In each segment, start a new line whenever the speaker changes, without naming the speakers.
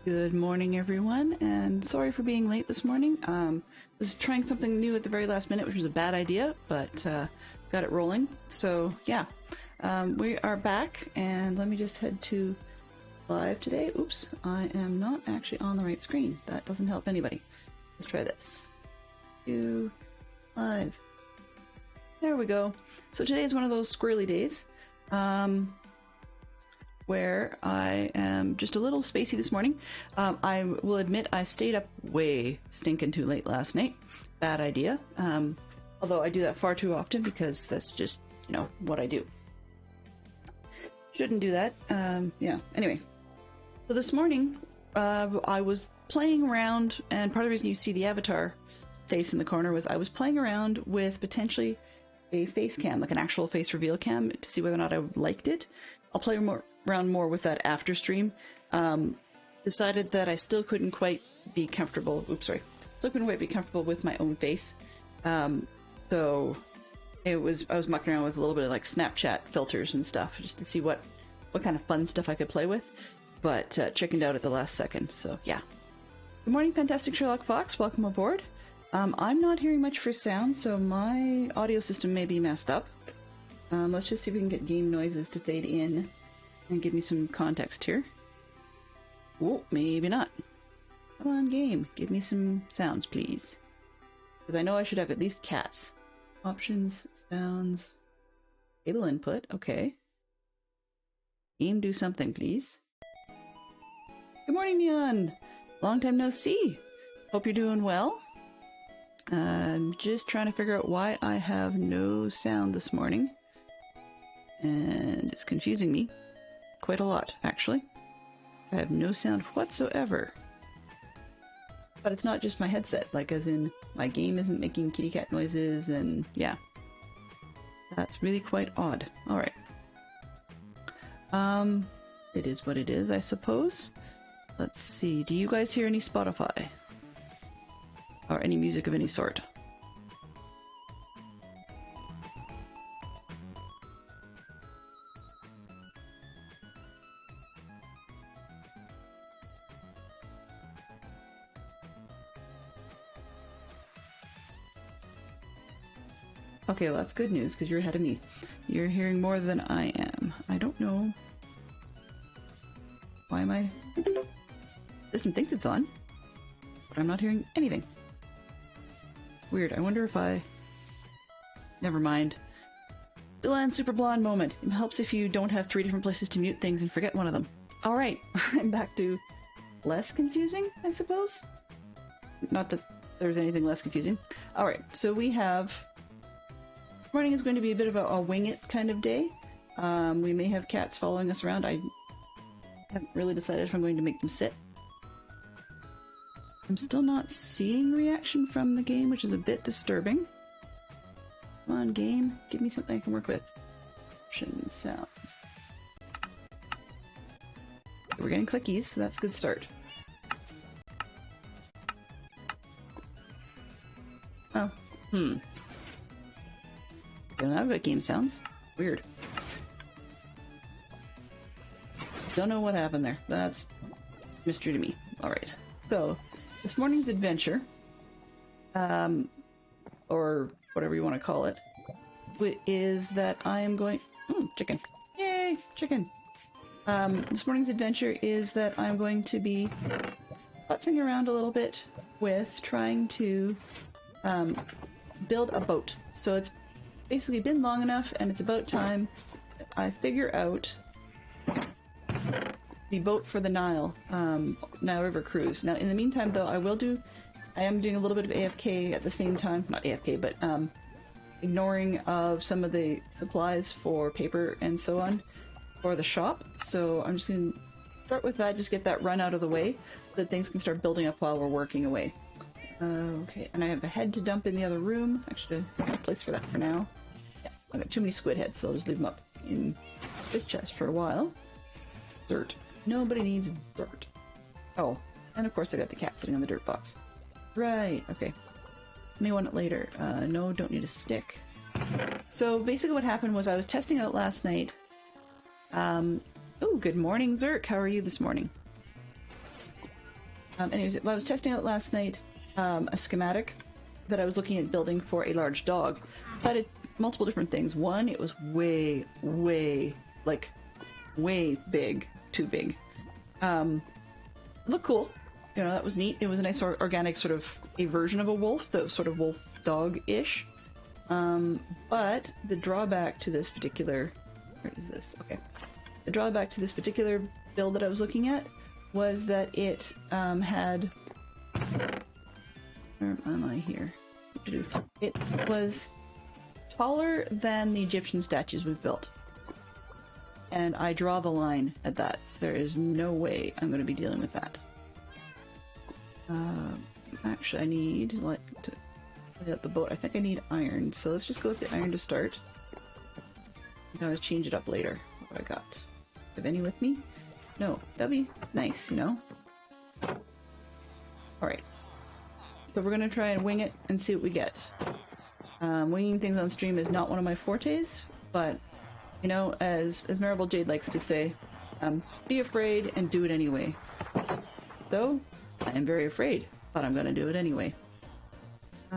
Good morning, everyone, and sorry for being late this morning. Was trying something new at the very last minute, which was a bad idea, but got it rolling. So yeah, we are back, and let me just head to live today. Oops, I am not actually on the right screen. That doesn't help anybody. Let's try this. Live. There we go. So today is one of those squirrely days. Where I am just a little spacey this morning. I will admit I stayed up way stinking too late last night. Bad idea. Although I do that far too often because that's just, you know, what I do. Shouldn't do that. Yeah, anyway. So this morning, I was playing around, and part of the reason you see the avatar face in the corner was I was playing around with potentially a face cam, like an actual face reveal cam, to see whether or not I liked it. I'll play around more with that after stream. Decided that I still couldn't quite be comfortable. Oops, sorry. Still couldn't quite be comfortable with my own face. So I was mucking around with a little bit of like Snapchat filters and stuff just to see what kind of fun stuff I could play with. But chickened out at the last second. So yeah. Good morning, Fantastic Sherlock Fox. Welcome aboard. I'm not hearing much for sound, so my audio system may be messed up. Let's just see if we can get game noises to fade in and give me some context here. Oh, maybe not. Come on, game. Give me some sounds, please. Because I know I should have at least cats. Options, sounds, cable input. Okay. Game, do something, please. Good morning, Neon. Long time no see. Hope you're doing well. I'm just trying to figure out why I have no sound this morning. And it's confusing me quite a lot, actually. I have no sound whatsoever. But it's not just my headset, like as in my game isn't making kitty cat noises, and yeah. That's really quite odd. Alright. It is what it is, I suppose. Let's see, do you guys hear any Spotify? Or any music of any sort? Okay, well that's good news, because you're ahead of me. You're hearing more than I am. I don't know. Why am I... System thinks it's on, but I'm not hearing anything. Weird, I wonder if I... Never mind. Dylan Super Blonde moment. It helps if you don't have 3 different places to mute things and forget one of them. Alright, I'm back to less confusing, I suppose? Not that there's anything less confusing. Alright, so we have... Morning is going to be a bit of a wing it kind of day. We may have cats following us around. I haven't really decided if I'm going to make them sit. I'm still not seeing reaction from the game, which is a bit disturbing. Come on, game. Give me something I can work with. Options, sounds. We're getting clickies, so that's a good start. Oh, I've got game sounds. Weird. Don't know what happened there. That's mystery to me. Alright. So, this morning's adventure, or whatever you want to call it, is that I am going... chicken. Yay! Chicken! This morning's adventure is that I'm going to be putzing around a little bit with trying to build a boat. So it's basically been long enough, and it's about time I figure out the boat for the Nile River cruise. Now, in the meantime, though, I am doing a little bit of AFK at the same time. Not AFK, but ignoring of some of the supplies for paper and so on for the shop. So I'm just going to start with that, just get that run out of the way, so that things can start building up while we're working away. Okay, and I have a head to dump in the other room. Actually, I have a place for that for now. Yeah, I got too many squid heads, so I'll just leave them up in this chest for a while. Dirt. Nobody needs dirt. Oh, and of course I got the cat sitting on the dirt box. Right, okay. May want it later. No, don't need a stick. So basically what happened was I was testing out last night. Oh, good morning, Zerk. How are you this morning? Anyways, I was testing out last night a schematic that I was looking at building for a large dog. So I did multiple different things. One, it was way big, too big. Looked cool. You know, that was neat. It was a nice organic sort of a version of a wolf, that was sort of wolf dog-ish. But the drawback to this particular... Where is this? Okay. The drawback to this particular build that I was looking at was that it had... Where am I here? It was taller than the Egyptian statues we've built. And I draw the line at that. There is no way I'm going to be dealing with that. Actually, I need to lay out the boat. I think I need iron, so let's just go with the iron to start. I'm going to change it up later. What do I got? Have any with me? No, that'd be nice, you know? Alright. So we're going to try and wing it and see what we get. Winging things on stream is not one of my fortes, but, you know, as Maribel Jade likes to say, be afraid and do it anyway. So, I am very afraid, but I'm going to do it anyway.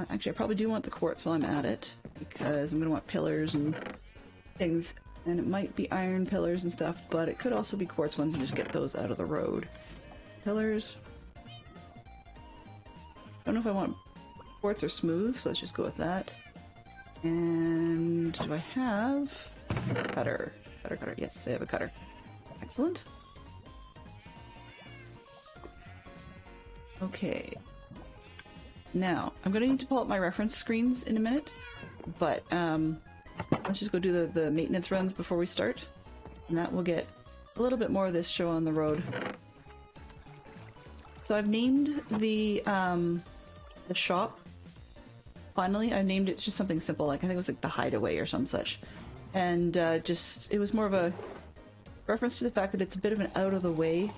Actually, I probably do want the quartz while I'm at it, because I'm going to want pillars and things, and it might be iron pillars and stuff, but it could also be quartz ones and just get those out of the road. Pillars. Don't know if I want quartz or smooth, so let's just go with that. And do I have a cutter? Cutter. Yes, I have a cutter. Excellent. Okay. Now, I'm going to need to pull up my reference screens in a minute, but let's just go do the maintenance runs before we start, and that will get a little bit more of this show on the road. So I've named the shop. Finally, I've named it just something simple, like I think it was like the Hideaway or some such, and it was more of a reference to the fact that it's a bit of an out-of-the-way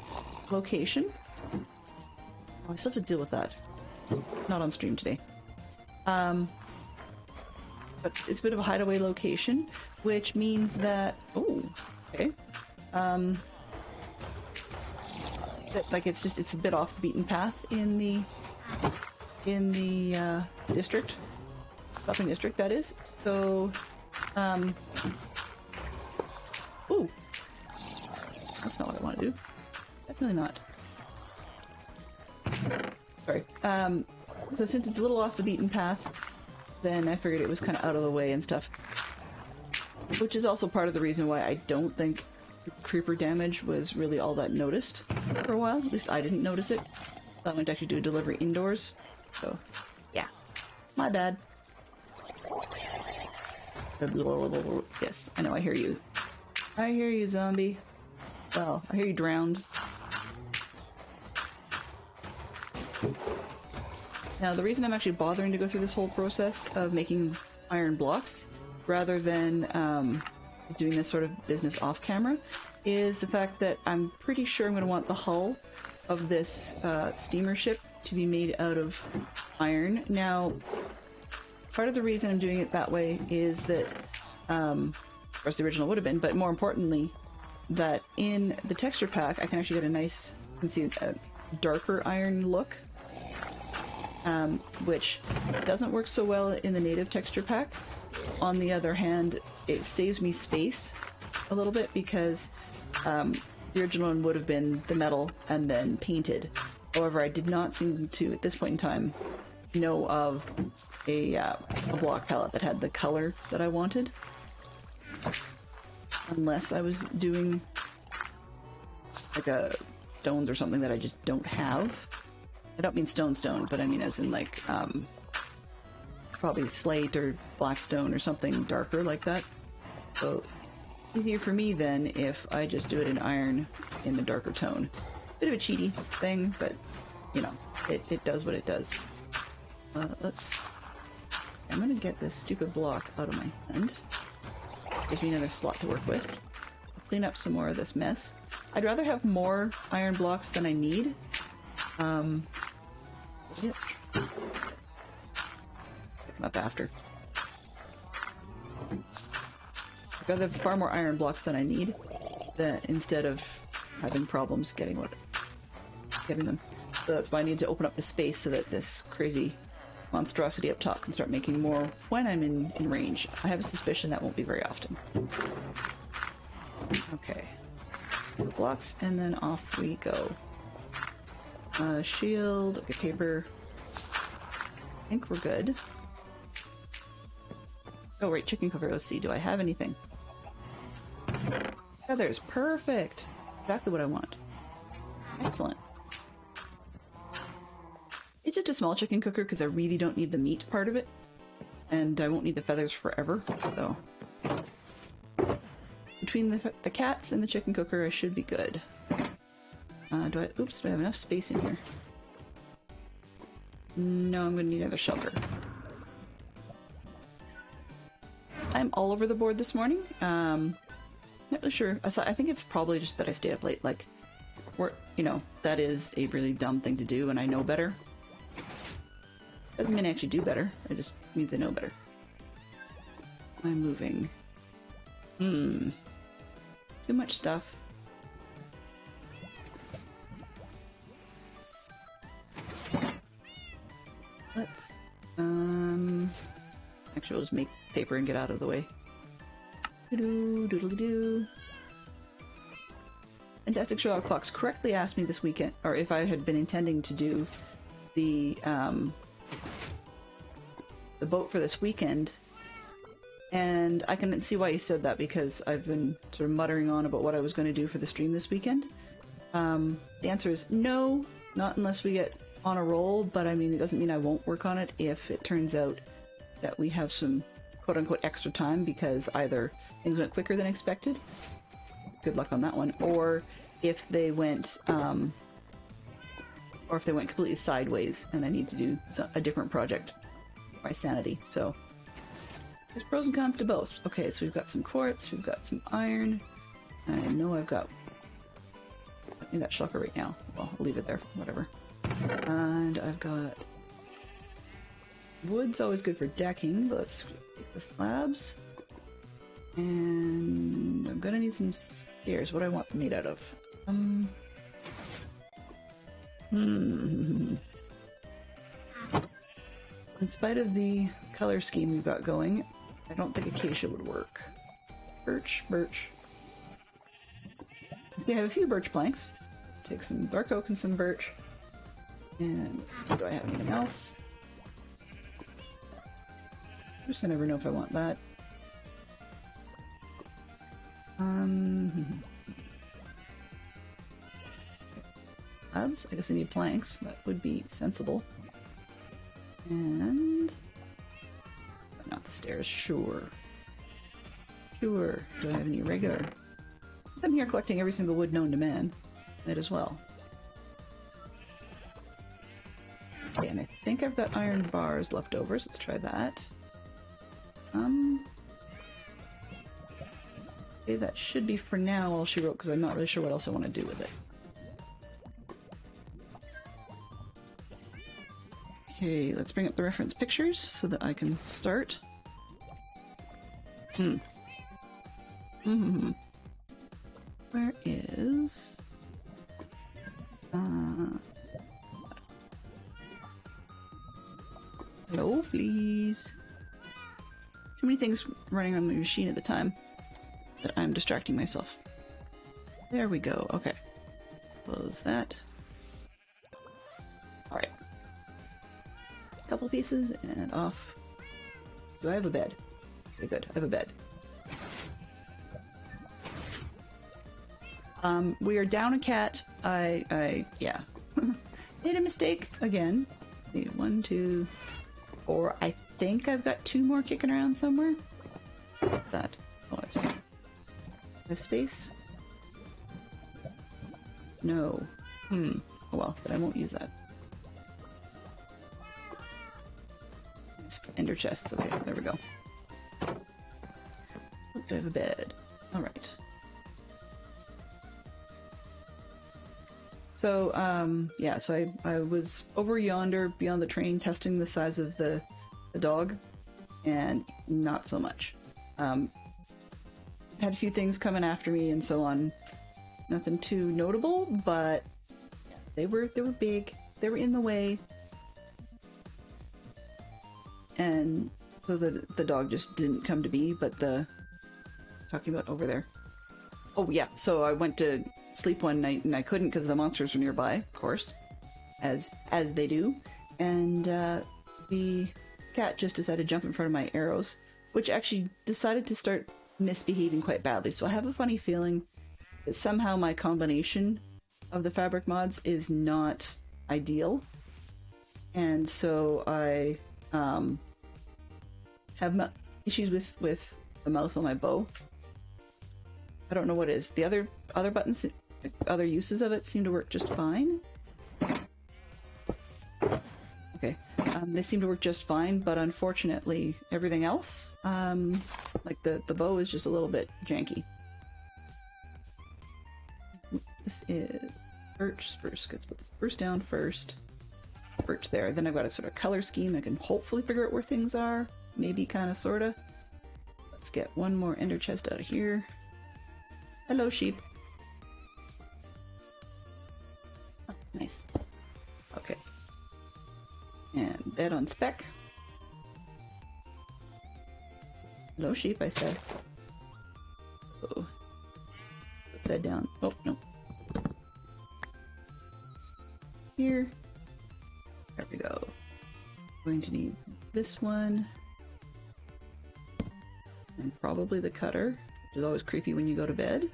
location. Oh, I still have to deal with that. Not on stream today. But it's a bit of a hideaway location, which means that... Oh, okay. That, like, it's a bit off the beaten path in the district. Shopping district, that is. So, ooh. That's not what I want to do. Definitely not. Sorry. So since it's a little off the beaten path, then I figured it was kind of out of the way and stuff. Which is also part of the reason why I don't think creeper damage was really all that noticed for a while. At least I didn't notice it. I went to actually do a delivery indoors. So, yeah. My bad. Yes, I know, I hear you. I hear you, zombie. Well, I hear you drowned. Now, the reason I'm actually bothering to go through this whole process of making iron blocks, rather than doing this sort of business off-camera, is the fact that I'm pretty sure I'm going to want the hull of this steamer ship to be made out of iron. Now, part of the reason I'm doing it that way is that, of course the original would have been, but more importantly, that in the texture pack I can actually get a nice, you can see a darker iron look. Which doesn't work so well in the native texture pack. On the other hand, it saves me space a little bit because the original one would have been the metal and then painted. However, I did not seem to, at this point in time, know of a block palette that had the color that I wanted. Unless I was doing like a stones or something that I just don't have. I don't mean stone, but I mean as in like, probably slate or blackstone or something darker like that. So, easier for me then if I just do it in iron in the darker tone. Bit of a cheaty thing, but, you know, it does what it does. I'm gonna get this stupid block out of my hand. Gives me another slot to work with. I'll clean up some more of this mess. I'd rather have more iron blocks than I need. Yeah. Pick them up after. I'd rather have far more iron blocks than I need, instead of having problems getting them. So that's why I need to open up the space so that this crazy monstrosity up top can start making more when I'm in range. I have a suspicion that won't be very often. Okay. Blocks, and then off we go. Shield, okay, paper. I think we're good. Oh, right, chicken cooker. Let's see, do I have anything? Feathers, perfect! Exactly what I want. Excellent. It's just a small chicken cooker because I really don't need the meat part of it. And I won't need the feathers forever, so... Between the cats and the chicken cooker, I should be good. Do I have enough space in here? No, I'm gonna need another shelter. I'm all over the board this morning. Not really sure. I think it's probably just that I stayed up late. Like, that is a really dumb thing to do, and I know better. Doesn't mean I actually do better. It just means I know better. I'm moving. Too much stuff. Let's, actually we'll just make paper and get out of the way. Doodle-doo. Fantastic Sherlock Fox correctly asked me this weekend, or if I had been intending to do the boat for this weekend, and I can see why he said that, because I've been sort of muttering on about what I was going to do for the stream this weekend. The answer is no, not unless we get on a roll, but I mean, it doesn't mean I won't work on it if it turns out that we have some quote-unquote extra time, because either things went quicker than expected, good luck on that one, or if they went completely sideways and I need to do a different project for my sanity. So there's pros and cons to both. Okay, so we've got some quartz, we've got some iron. I know I need that shulker right now. Well, I'll leave it there, whatever. And I've got wood's always good for decking, but let's take the slabs. And I'm gonna need some stairs. What do I want them made out of? In spite of the color scheme we've got going, I don't think acacia would work. Birch. We have a few birch planks. Let's take some dark oak and some birch. And let's see, do I have anything else? I never know if I want that. Slabs? I guess I need planks. That would be sensible. And... not the stairs. Sure. Do I have any regular? I'm here collecting every single wood known to man. Might as well. Okay, and I think I've got iron bars left over, so let's try that. Okay, that should be for now all she wrote, because I'm not really sure what else I want to do with it. Okay, let's bring up the reference pictures so that I can start. Where is... hello, please. Too many things running on my machine at the time that I'm distracting myself. There we go. Okay. Close that. Alright. Couple pieces and off. Do I have a bed? Okay, good. I have a bed. We are down a cat. Yeah. Made a mistake again. See, 1, 2, 4. I think I've got 2 more kicking around somewhere. What's that? Oh, it's a space? No. Oh well, then I won't use that. Ender chests. Okay, there we go. Oh, I have a bed. Alright. So, yeah, so I was over yonder beyond the train testing the size of the dog, and not so much. Had a few things coming after me and so on. Nothing too notable, but yeah, they were big. they were in the way. And so the dog just didn't come to be, but talking about over there. Oh yeah, so I went to sleep one night and I couldn't because the monsters were nearby, of course, as they do. And the cat just decided to jump in front of my arrows, which actually decided to start misbehaving quite badly. So I have a funny feeling that somehow my combination of the fabric mods is not ideal. And so I have issues with the mouse on my bow. I don't know what it is. The other buttons, other uses of it seem to work just fine. Okay, they seem to work just fine, but unfortunately everything else, like the bow is just a little bit janky. This is birch, spruce. Let's put the spruce down first. Birch there. Then I've got a sort of color scheme. I can hopefully figure out where things are. Maybe, kind of, sort of. Let's get one more ender chest out of here. Hello, sheep. Oh, nice. Okay. And bed on spec. Hello, sheep, I said. Oh. Put bed down. Oh, no. Here. There we go. Going to need this one. And probably the cutter, which is always creepy when you go to bed.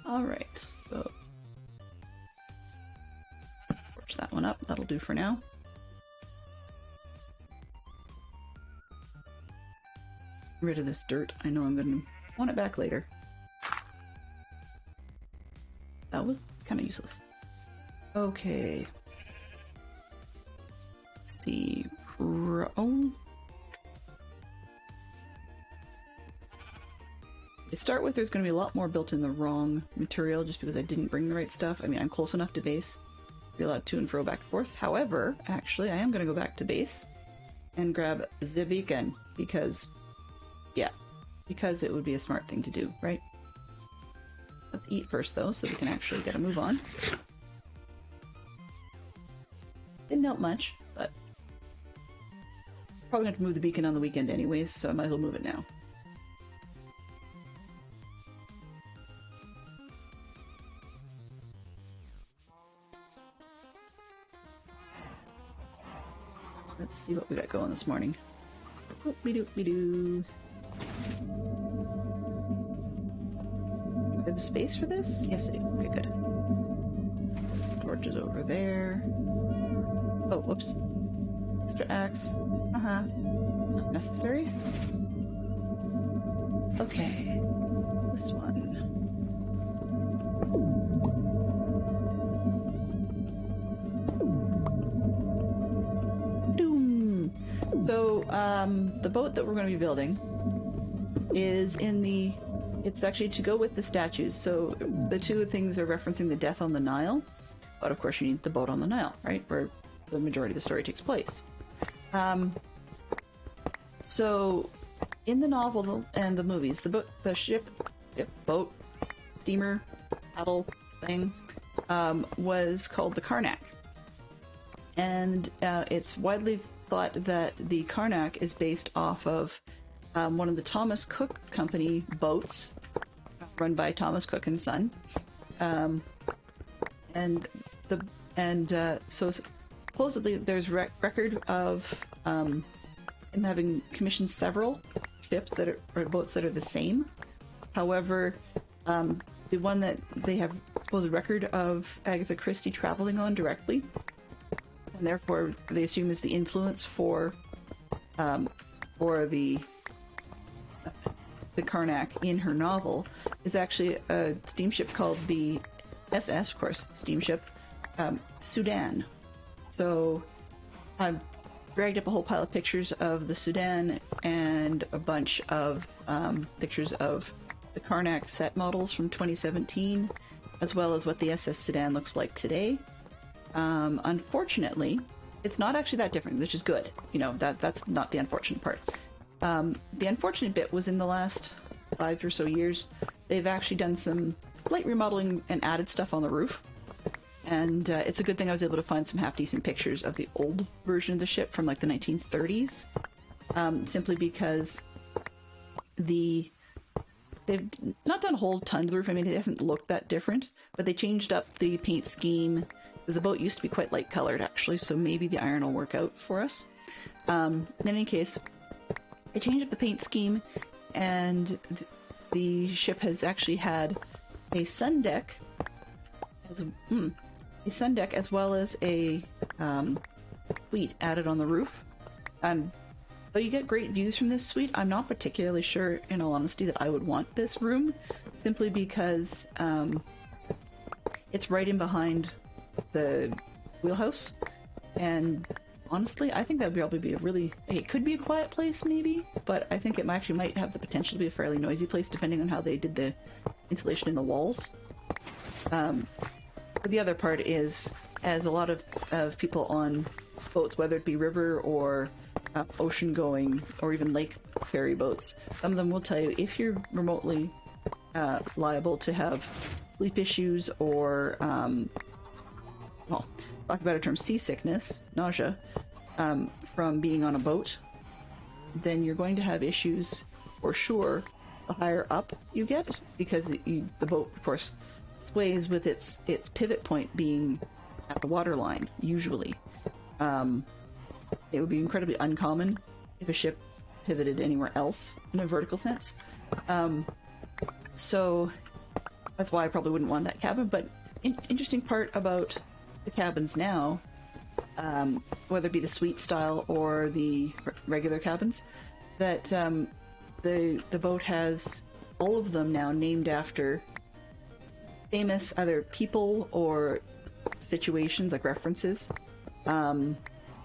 Alright, so torch that one up. That'll do for now. Get rid of this dirt. I know I'm going to want it back later. That was kind of useless. Okay. Let's see. To start with, there's going to be a lot more built in the wrong material just because I didn't bring the right stuff. I mean, I'm close enough to base to be allowed to and fro back and forth. However, actually, I am going to go back to base and grab the beacon because, yeah, because it would be a smart thing to do, right? Let's eat first, though, so we can actually get a move on. Didn't help much, but probably have to move the beacon on the weekend anyways, so I might as well move it now. Let's see what we got going this morning. Whoop-de-doop-de-doo. Do I have space for this? Yes, I do. Okay, good. Torches over there. Oh, whoops. Extra axe. Not necessary. Okay. This one. Doom! So, the boat that we're going to be building is in the... It's actually to go with the statues. So, the two things are referencing the death on the Nile. But of course you need the boat on the Nile, right? Where the majority of the story takes place. So, in the novel and the movies, the boat, steamer, paddle thing, was called the Karnak. And it's widely thought that the Karnak is based off of one of the Thomas Cook Company boats, run by Thomas Cook and Son. So supposedly there's record of him having commissioned several ships that are, or boats that are the same. However, the one that they have supposed record of Agatha Christie traveling on directly, and therefore they assume is the influence for the Karnak in her novel, is actually a steamship called the SS, of course, steamship, Sudan. So I've dragged up a whole pile of pictures of the Sudan and a bunch of pictures of the Karnak set models from 2017, as well as what the SS Sudan looks like today. Unfortunately, it's not actually that different, which is good. You know, that's not the unfortunate part. The unfortunate bit was in the last 5 or so years, they've actually done some slight remodeling and added stuff on the roof. And it's a good thing I was able to find some half-decent pictures of the old version of the ship from like the 1930s. Simply because they've not done a whole ton to the roof. I mean, it hasn't looked that different, but they changed up the paint scheme, because the boat used to be quite light colored actually, so maybe the iron will work out for us. In any case, they changed up the paint scheme, and the ship has actually had a sun deck as well as a suite added on the roof. Though you get great views from this suite, I'm not particularly sure, in all honesty, that I would want this room, simply because it's right in behind the wheelhouse, and honestly, I think that would probably be it could be a quiet place maybe, but I think it actually might have the potential to be a fairly noisy place depending on how they did the insulation in the walls. But the other part is, as a lot of people on boats, whether it be river or ocean going or even lake ferry boats, some of them will tell you if you're remotely liable to have sleep issues or well, talk about a term, seasickness, nausea, from being on a boat, then you're going to have issues for sure the higher up you get, because the boat, of course, sways with its pivot point being at the waterline, usually. It would be incredibly uncommon if a ship pivoted anywhere else in a vertical sense. So that's why I probably wouldn't want that cabin. But interesting part about the cabins now, whether it be the suite style or the regular cabins, that the boat has all of them now named after famous either people or situations, like references.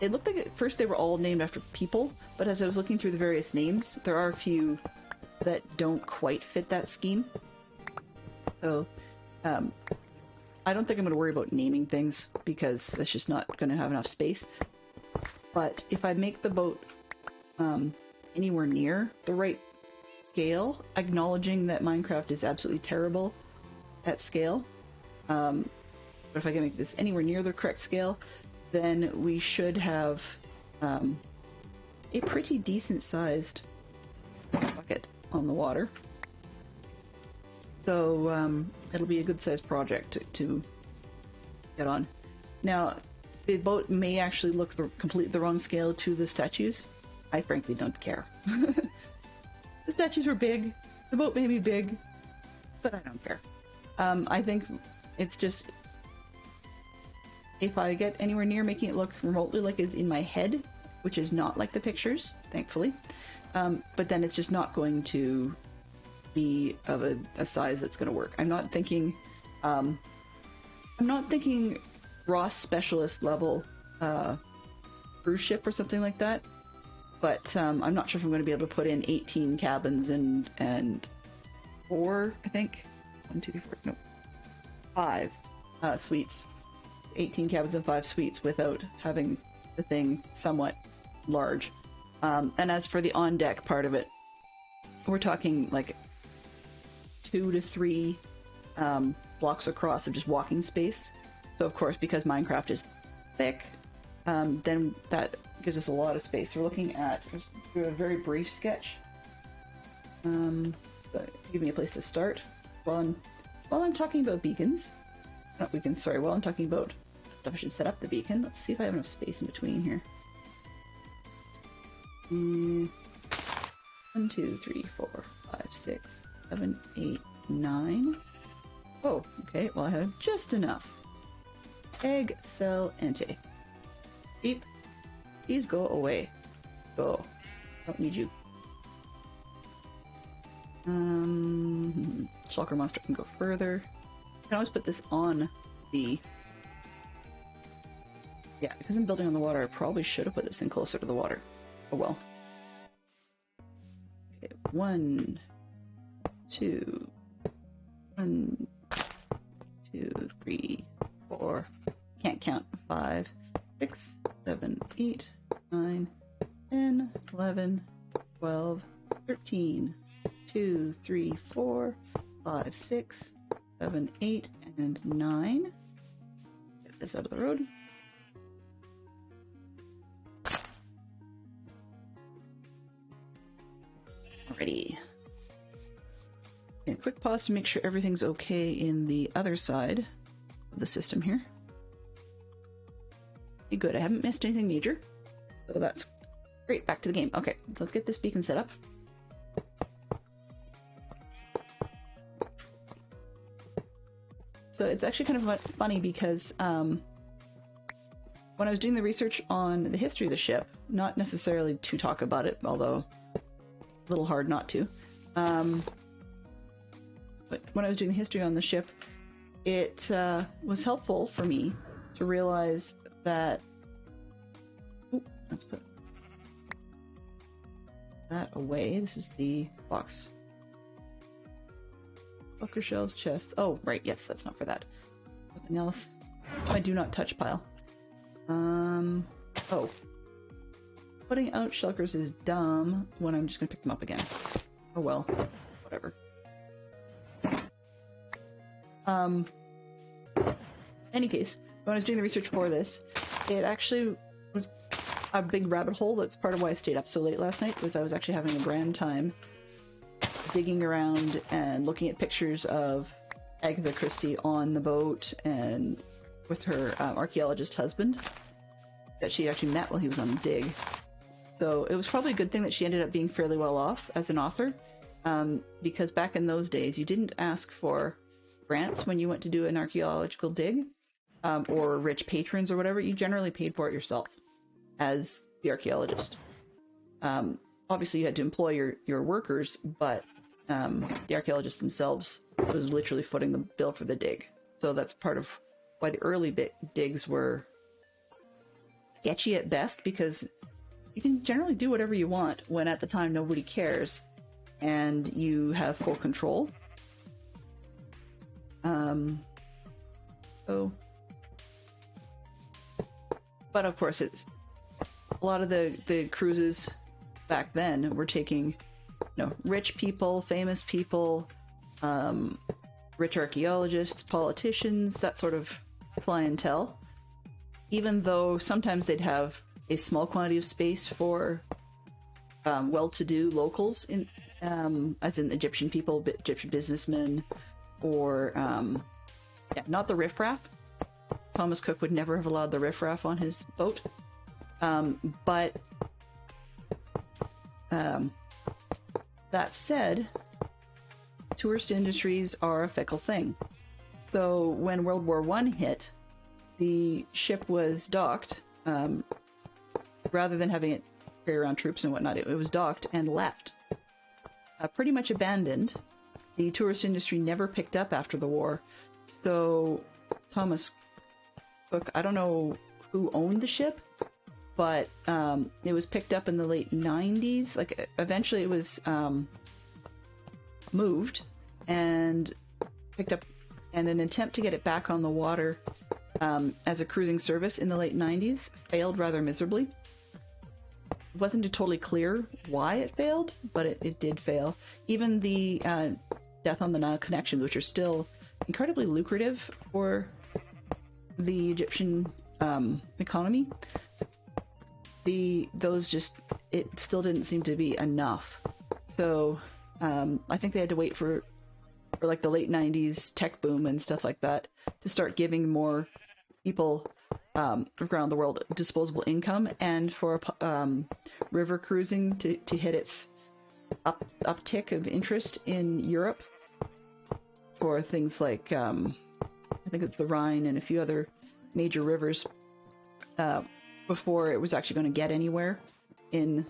It looked like at first they were all named after people, but as I was looking through the various names, there are a few that don't quite fit that scheme. So, I don't think I'm going to worry about naming things, because that's just not going to have enough space. But if I make the boat anywhere near the right scale, acknowledging that Minecraft is absolutely terrible at scale, but if I can make this anywhere near the correct scale, then we should have a pretty decent sized bucket on the water. So it'll be a good sized project to get on. Now, the boat may actually look completely the wrong scale to the statues. I frankly don't care. The statues were big, the boat may be big, but I don't care. I think it's just, if I get anywhere near making it look remotely like it's in my head, which is not like the pictures, thankfully, but then it's just not going to be of a size that's going to work. I'm not thinking Ross specialist level cruise ship or something like that, but I'm not sure if I'm going to be able to put in 18 cabins and 4, I think, 1, 2, 3, 4, no, 5 suites. 18 cabins and 5 suites without having the thing somewhat large. And as for the on-deck part of it, we're talking like 2 to 3 blocks across of just walking space. So of course, because Minecraft is thick, then that gives us a lot of space. We're looking at a very brief sketch to give me a place to start while I'm talking about beacons. Not beacons, sorry. While I'm talking about stuff I should set up the beacon, let's see if I have enough space in between here. 1, 2, 3, 4, 5, 6, 7, 8, 9. Oh, okay. Well, I have just enough. Excellente. Beep. Please go away. Go. Don't need you. Shulker monster can go further. I can always put this on the... Yeah, because I'm building on the water, I probably should have put this thing closer to the water. Oh well. Okay, 1, 2, 1, 2, 3, 4. Can't count. 5, 6, 7, 8, 9, 10, 11, 12, 13, 2, 3, 4, 5, 6, 7, 8, and 9. Get this out of the road. Alrighty. And a quick pause to make sure everything's okay in the other side of the system here. Okay, good. I haven't missed anything major. So that's great. Back to the game. Okay, so let's get this beacon set up. So it's actually kind of funny because when I was doing the research on the history of the ship, not necessarily to talk about it, although a little hard not to, but when I was doing the history on the ship, it was helpful for me to realize that... Ooh, let's put that away. This is the box. Bunker shells, chests. Oh, right, yes, that's not for that. Nothing else. My do not touch pile. Oh. Putting out shulkers is dumb when I'm just gonna pick them up again. Oh well. Whatever. Any case, when I was doing the research for this, it actually was a big rabbit hole. That's part of why I stayed up so late last night, was I was actually having a grand time digging around and looking at pictures of Agatha Christie on the boat and with her archaeologist husband that she actually met while he was on a dig. So it was probably a good thing that she ended up being fairly well off as an author, because back in those days you didn't ask for grants when you went to do an archaeological dig, or rich patrons or whatever. You generally paid for it yourself as the archaeologist. Obviously you had to employ your workers, but the archaeologists themselves was literally footing the bill for the dig. So that's part of why the early digs were sketchy at best, because you can generally do whatever you want when at the time nobody cares and you have full control. But of course, it's a lot of the cruises back then were taking, rich people, famous people, rich archaeologists, politicians, that sort of clientele. Even though sometimes they'd have a small quantity of space for well-to-do locals, as in Egyptian people, Egyptian businessmen, or not the riffraff. Thomas Cook would never have allowed the riffraff on his boat. But that said, tourist industries are a fickle thing. So when World War I hit, the ship was docked. Rather than having it carry around troops and whatnot, it was docked and left. Pretty much abandoned. The tourist industry never picked up after the war. So Thomas Cook, I don't know who owned the ship, but it was picked up in the late 90s. Like, eventually it was moved and picked up, and an attempt to get it back on the water as a cruising service in the late 90s failed rather miserably. It wasn't totally clear why it failed, but it did fail. Even the Death on the Nile connections, which are still incredibly lucrative for the Egyptian economy, it still didn't seem to be enough. So I think they had to wait for like the late 90s tech boom and stuff like that to start giving more people around the world disposable income, and for river cruising to hit its uptick of interest in Europe for things like I think it's the Rhine and a few other major rivers, before it was actually going to get anywhere in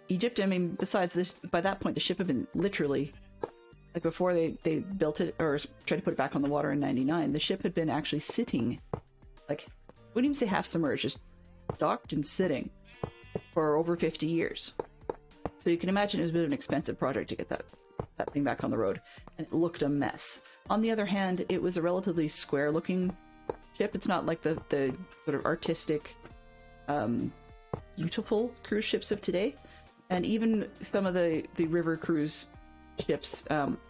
Egypt. I mean, besides this, by that point the ship had been literally, like, before they built it or tried to put it back on the water in 99, the ship had been actually sitting, like, I wouldn't even say half submerged, just docked and sitting for over 50 years. So you can imagine it was a bit of an expensive project to get that thing back on the road, and it looked a mess. On the other hand, it was a relatively square looking ship. It's not like the sort of artistic, beautiful cruise ships of today. And even some of the river cruise ships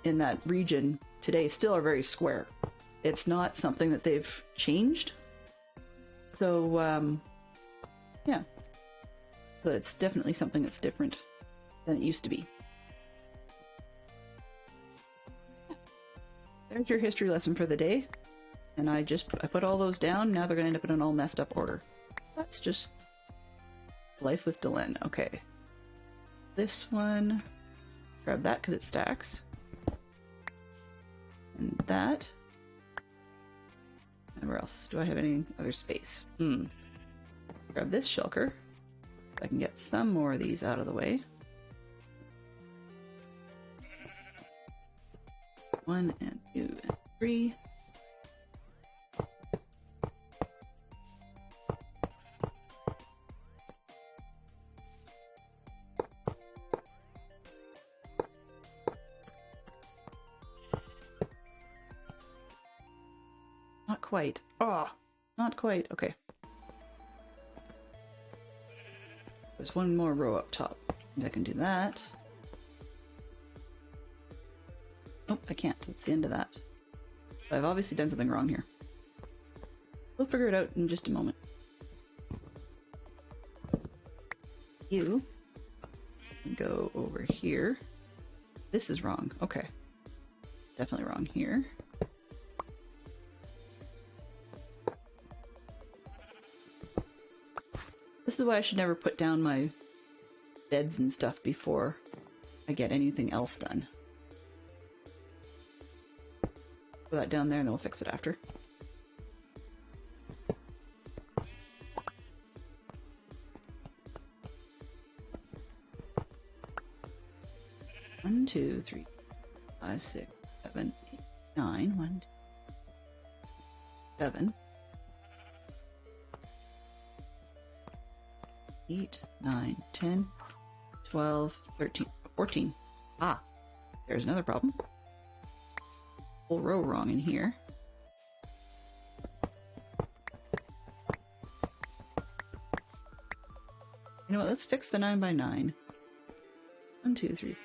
in that region today still are very square. It's not something that they've changed. So, yeah. So it's definitely something that's different than it used to be. There's your history lesson for the day. And I put all those down. Now they're going to end up in an all messed up order. That's just life with Delenn. Okay. This one. Grab that because it stacks. And that. And where else? Do I have any other space? Grab this shulker. I can get some more of these out of the way. 1 and 2 and 3. Not quite. Oh, not quite. Okay. There's one more row up top. I can do that. Oh, I can't. That's the end of that. I've obviously done something wrong here. We'll figure it out in just a moment. You can go over here. This is wrong. Okay. Definitely wrong here. This is why I should never put down my beds and stuff before I get anything else done. Put that down there and then we'll fix it after. One, 2, 3, 5, 6, 7, 8, 9. 1, 2, 7. 8, 9, 10, 12, 13, 14. Ah, there's another problem. Whole row wrong in here. You know what, let's fix the 9 by 9. 1, 2, 3.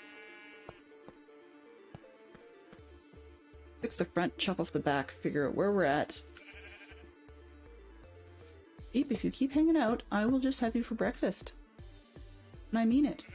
Fix the front, chop off the back, figure out where we're at. Beep, if you keep hanging out, I will just have you for breakfast. And I mean it.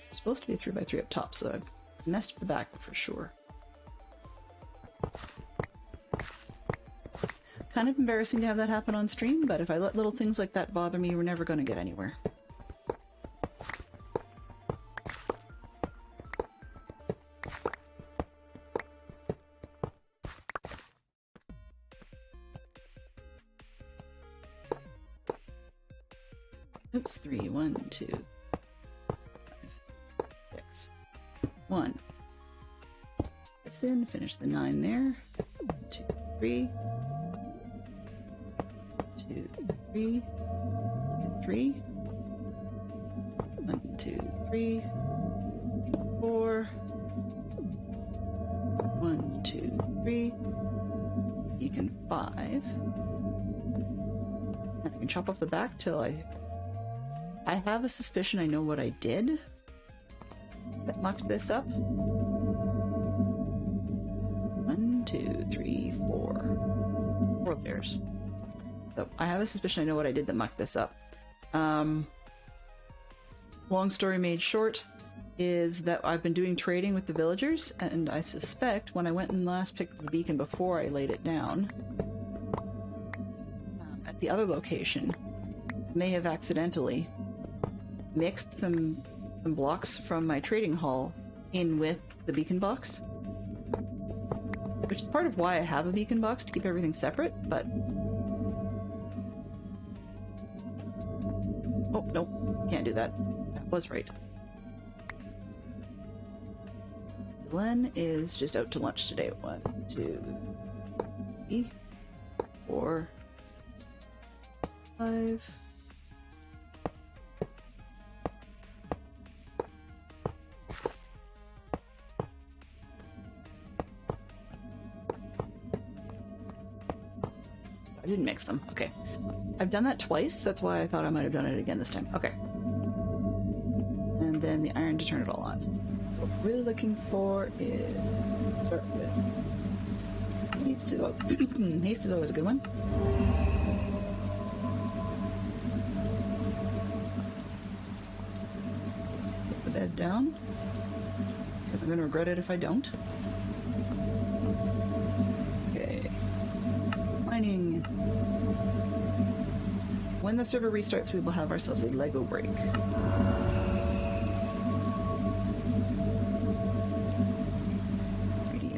It's supposed to be a 3x3 up top, so I've messed with the back for sure. Kind of embarrassing to have that happen on stream, but if I let little things like that bother me, we're never going to get anywhere. Oops, 3, 1, 2, 5, 6, 1. This in, finish the 9 there. 1, 2, 3. 2, 3, 3, 1, 2, 3, 4, 1, 2, 3, beacon 5, and I can chop off the back till I have a suspicion I know what I did that mucked this up. 1, 2, 3, 4. 4 layers. So I have a suspicion I know what I did that mucked this up. Long story made short is that I've been doing trading with the villagers, and I suspect when I went and last picked up the beacon before I laid it down, at the other location, I may have accidentally mixed some blocks from my trading hall in with the beacon box. Which is part of why I have a beacon box, to keep everything separate, but... Oh, nope, can't do that. That was right. Glenn is just out to lunch today. 1, 2, 3, 4, 5. I didn't mix them. Okay. I've done that twice. That's why I thought I might have done it again this time. Okay. And then the iron to turn it all on. What we're really looking for is... start with... Haste is always a good one. Put the bed down. Because I'm going to regret it if I don't. Okay. Mining. When the server restarts, we will have ourselves a Lego break.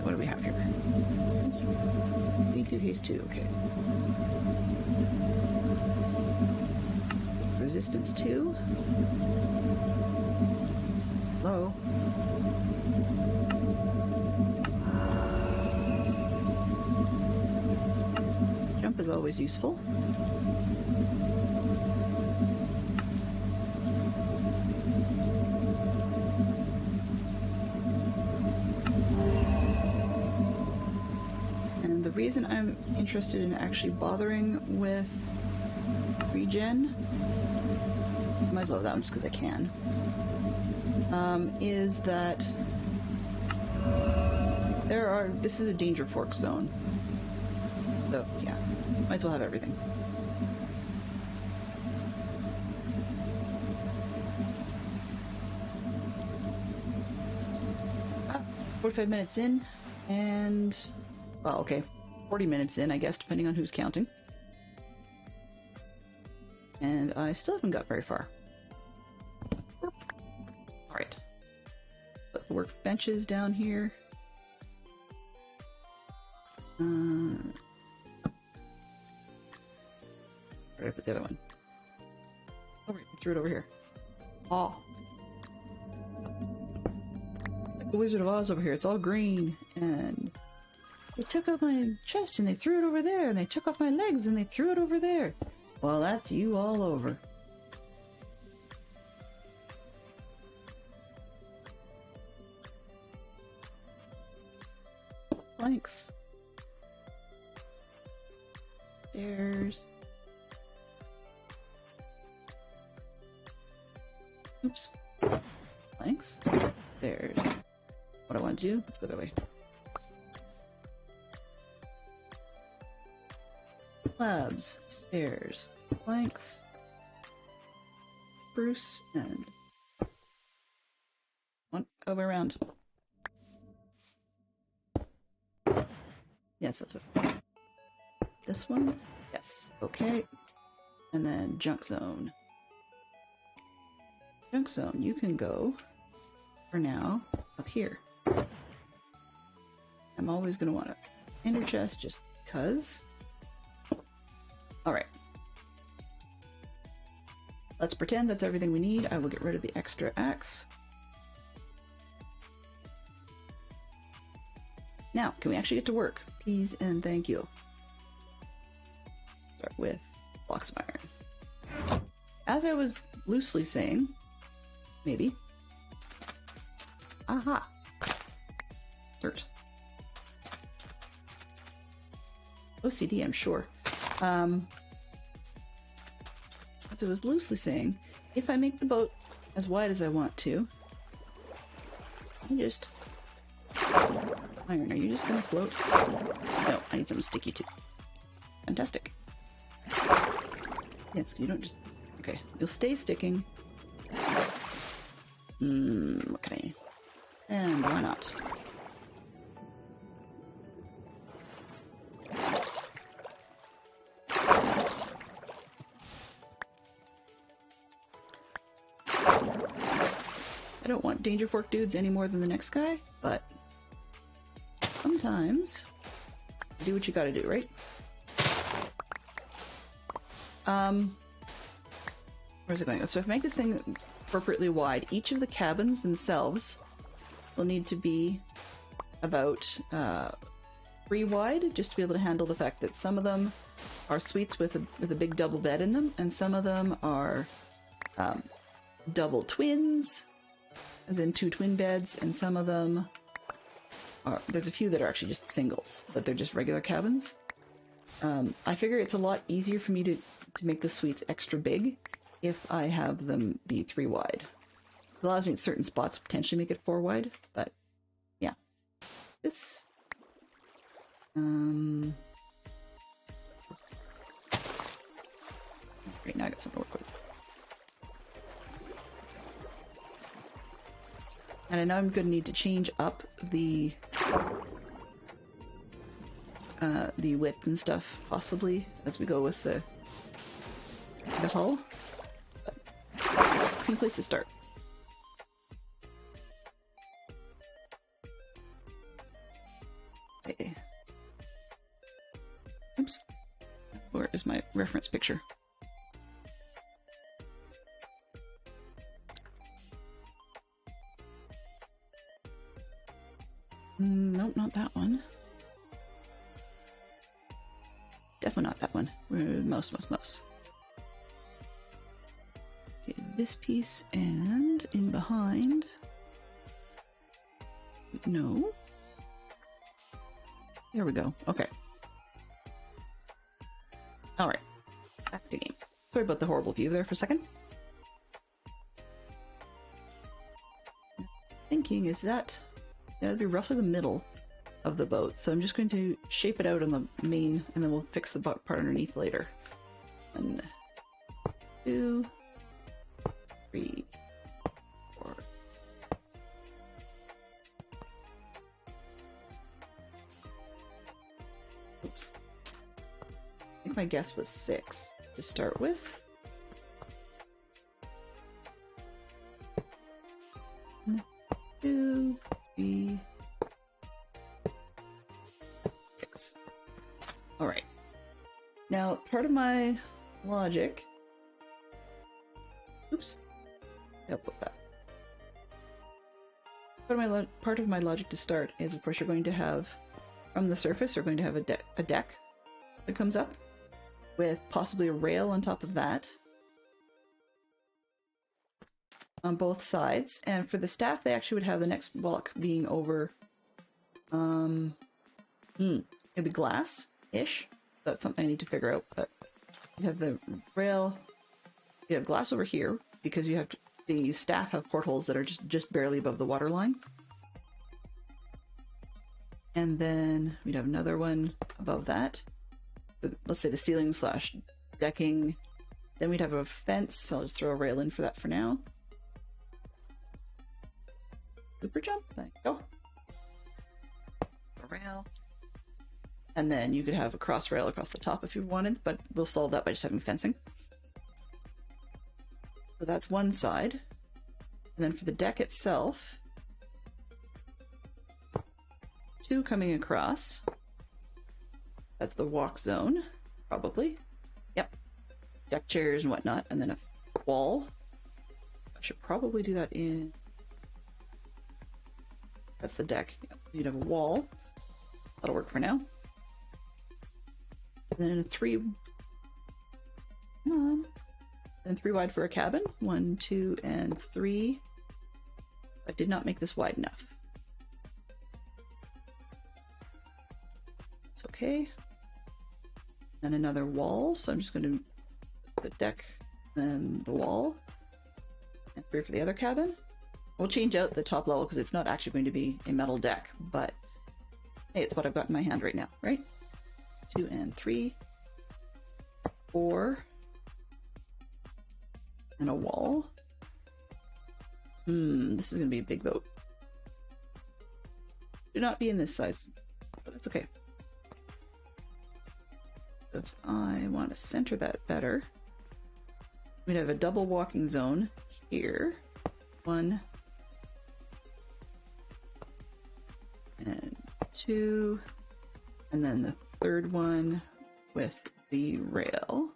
What do we have here? Oops. Speed 2, haste 2, okay. Resistance 2. Low. Jump is always useful. And the reason I'm interested in actually bothering with regen, might as well have that one just because I can, is that this is a danger fork zone. So, yeah, might as well have everything. Ah, 45 minutes in, and, well, okay, 40 minutes in, I guess, depending on who's counting. And I still haven't got very far. Alright. Put the workbenches down here. Where did I put the other one? Oh, right, I threw it over here. Oh. Like the Wizard of Oz over here, it's all green, and they took out my chest and they threw it over there, and they took off my legs and they threw it over there. Well, that's you all over. Planks. Stairs. Oops. Planks. Stairs. What I want to do? Let's go that way. Slabs. Stairs. Planks. Spruce. And... one other way around. Yes, that's what... this one? Yes. Okay. And then junk zone. Junk zone, you can go, for now, up here. I'm always going to want an ender chest just because. Alright. Let's pretend that's everything we need. I will get rid of the extra axe. Now, can we actually get to work? Please and thank you. Start with blocks of iron. As I was loosely saying, maybe. Aha! Dirt. OCD, I'm sure. As I was loosely saying, if I make the boat as wide as I want to, I just... Iron, are you just gonna float? No, I need something sticky too. Fantastic. Yes, you don't just... okay, you'll stay sticking. What can I... and why not? I don't want danger fork dudes any more than the next guy, but sometimes do what you gotta do, right? Where's it going? So if I make this thing appropriately wide, each of the cabins themselves will need to be about 3 wide, just to be able to handle the fact that some of them are suites with a big double bed in them, and some of them are double twins, as in 2 twin beds, and some of them are, there's a few that are actually just singles, but they're just regular cabins. I figure it's a lot easier for me to make the suites extra big if I have them be 3 wide. It allows me at certain spots to potentially make it 4 wide, but yeah. This... Great, now I got something to work with. And I know I'm going to need to change up the width and stuff, possibly, as we go with the hull. But, clean place to start. Okay. Oops. Where is my reference picture? Nope, not that one. Definitely not that one. Mouse. Okay, this piece and in behind. No. There we go. Okay. Alright. Back to game. Sorry about the horrible view there for a second. Thinking is that that'd be roughly the middle of the boat, so I'm just going to shape it out on the main, and then we'll fix the part underneath later. 1, 2, 3, 4. Oops. I think my guess was 6 to start with. 1, 2, 3, 6. Alright. Now, part of my logic... Oops. I'll put that. Part of my logic to start is, of course, you're going to have, from the surface, you're going to have a deck that comes up, with possibly a rail on top of that. On both sides, and for the staff they actually would have the next block being over it'd be glass-ish. That's something I need to figure out, but you have the rail, you have glass over here because you have the staff have portholes that are just barely above the water line. And then we'd have another one above that. Let's say the ceiling / decking. Then we'd have a fence, so I'll just throw a rail in for that for now. Super jump, there you go. A rail. And then you could have a cross rail across the top if you wanted, but we'll solve that by just having fencing. So that's one side. And then for the deck itself, 2 coming across. That's the walk zone, probably. Yep. Deck chairs and whatnot, and then a wall. I should probably do that in... That's the deck. You'd have a wall. That'll work for now. And then a 3... Come on. And 3 wide for a cabin. 1, 2, and 3. I did not make this wide enough. It's okay. Then another wall, so I'm just going to the deck, then the wall, and 3 for the other cabin. We'll change out the top level because it's not actually going to be a metal deck, but hey, it's what I've got in my hand right now, right? 2 and 3, 4, and a wall. This is going to be a big boat. Do not be in this size, but that's okay. If I want to center that better, we'd have a double walking zone here. 1 and 2, and then the third one with the rail.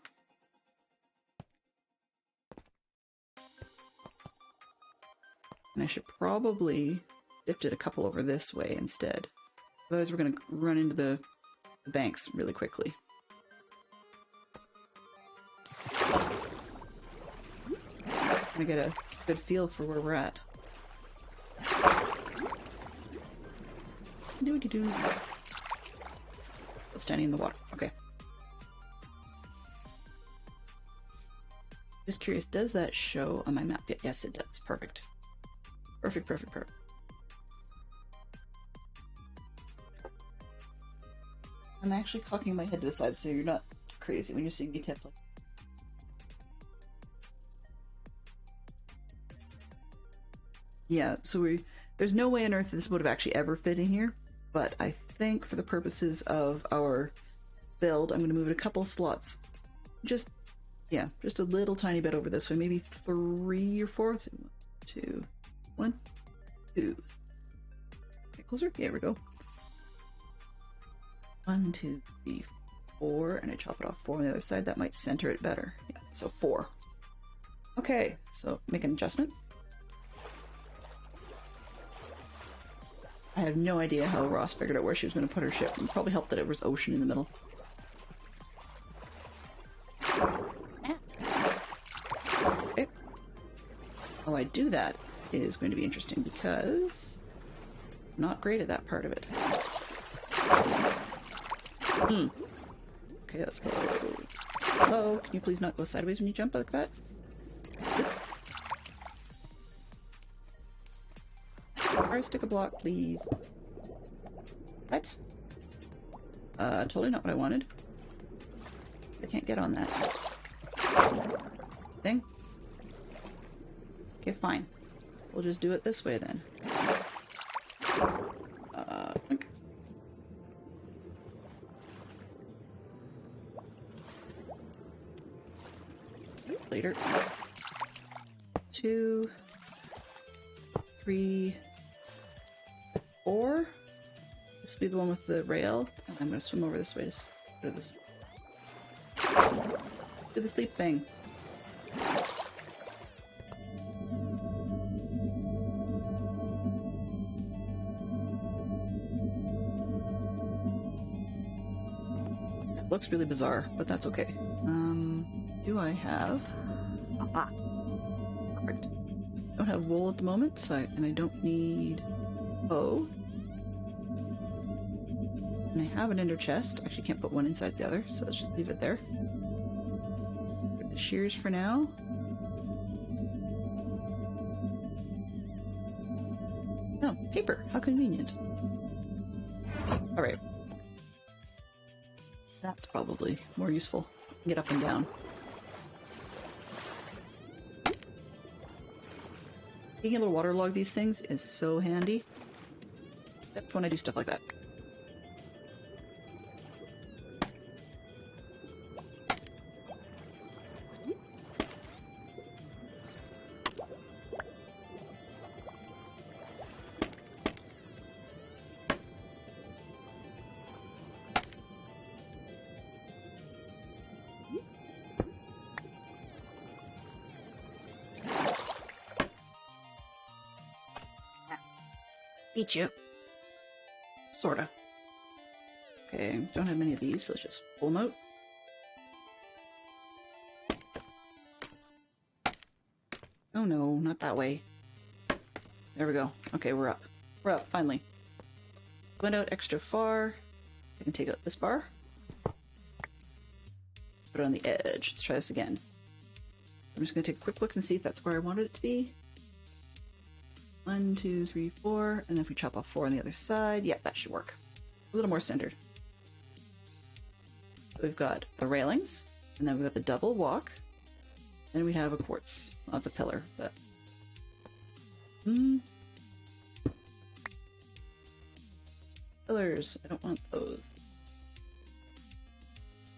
And I should probably shift it a couple over this way instead. Otherwise we're going to run into the banks really quickly. I get a good feel for where we're at. Standing in the water. Okay. Just curious, does that show on my map yet? Yes, it does. Perfect. Perfect, perfect, perfect. I'm actually cocking my head to the side so you're not crazy when you're seeing me tip like. Yeah, so there's no way on earth this would have actually ever fit in here, but I think for the purposes of our build, I'm going to move it a couple slots. Just a little tiny bit over this way, maybe 3 or 4. 2, 1, 2. Get closer. Yeah, here we go. 1, 2, 3, 4, and I chop it off 4 on the other side. That might center it better. Yeah, so 4. Okay, so make an adjustment. I have no idea how Ross figured out where she was going to put her ship. It probably helped that it was ocean in the middle. Okay. How I do that is going to be interesting because I'm not great at that part of it. Okay, let's go. Hello, can you please not go sideways when you jump like that? Or stick a block, please. What? Totally not what I wanted. I can't get on that thing. Okay, fine. We'll just do it this way then. Think. Later. 2, 3, 4. This will be the one with the rail. And I'm going to swim over this way to go to this. Do the sleep thing. It looks really bizarre, but that's okay. Do I have... Aha! Perfect. Don't have wool at the moment, so and I don't need... Oh. And I have an ender chest. Actually can't put one inside the other, so let's just leave it there. Put the shears for now. Oh, paper. How convenient. Alright. That's probably more useful. Get up and down. Being able to waterlog these things is so handy. Except when I do stuff like that. Beat you. Sorta. Okay, don't have many of these, so let's just pull them out. Oh no, not that way. There we go. Okay, we're up. We're up, finally. Went out extra far. I can take out this bar. Put it on the edge. Let's try this again. I'm just going to take a quick look and see if that's where I wanted it to be. 1, 2, 3, 4, and then if we chop off 4 on the other side, yep, that should work. A little more centered. We've got the railings, and then we've got the double walk, and we have a quartz. Not the pillar, but... Pillars, I don't want those.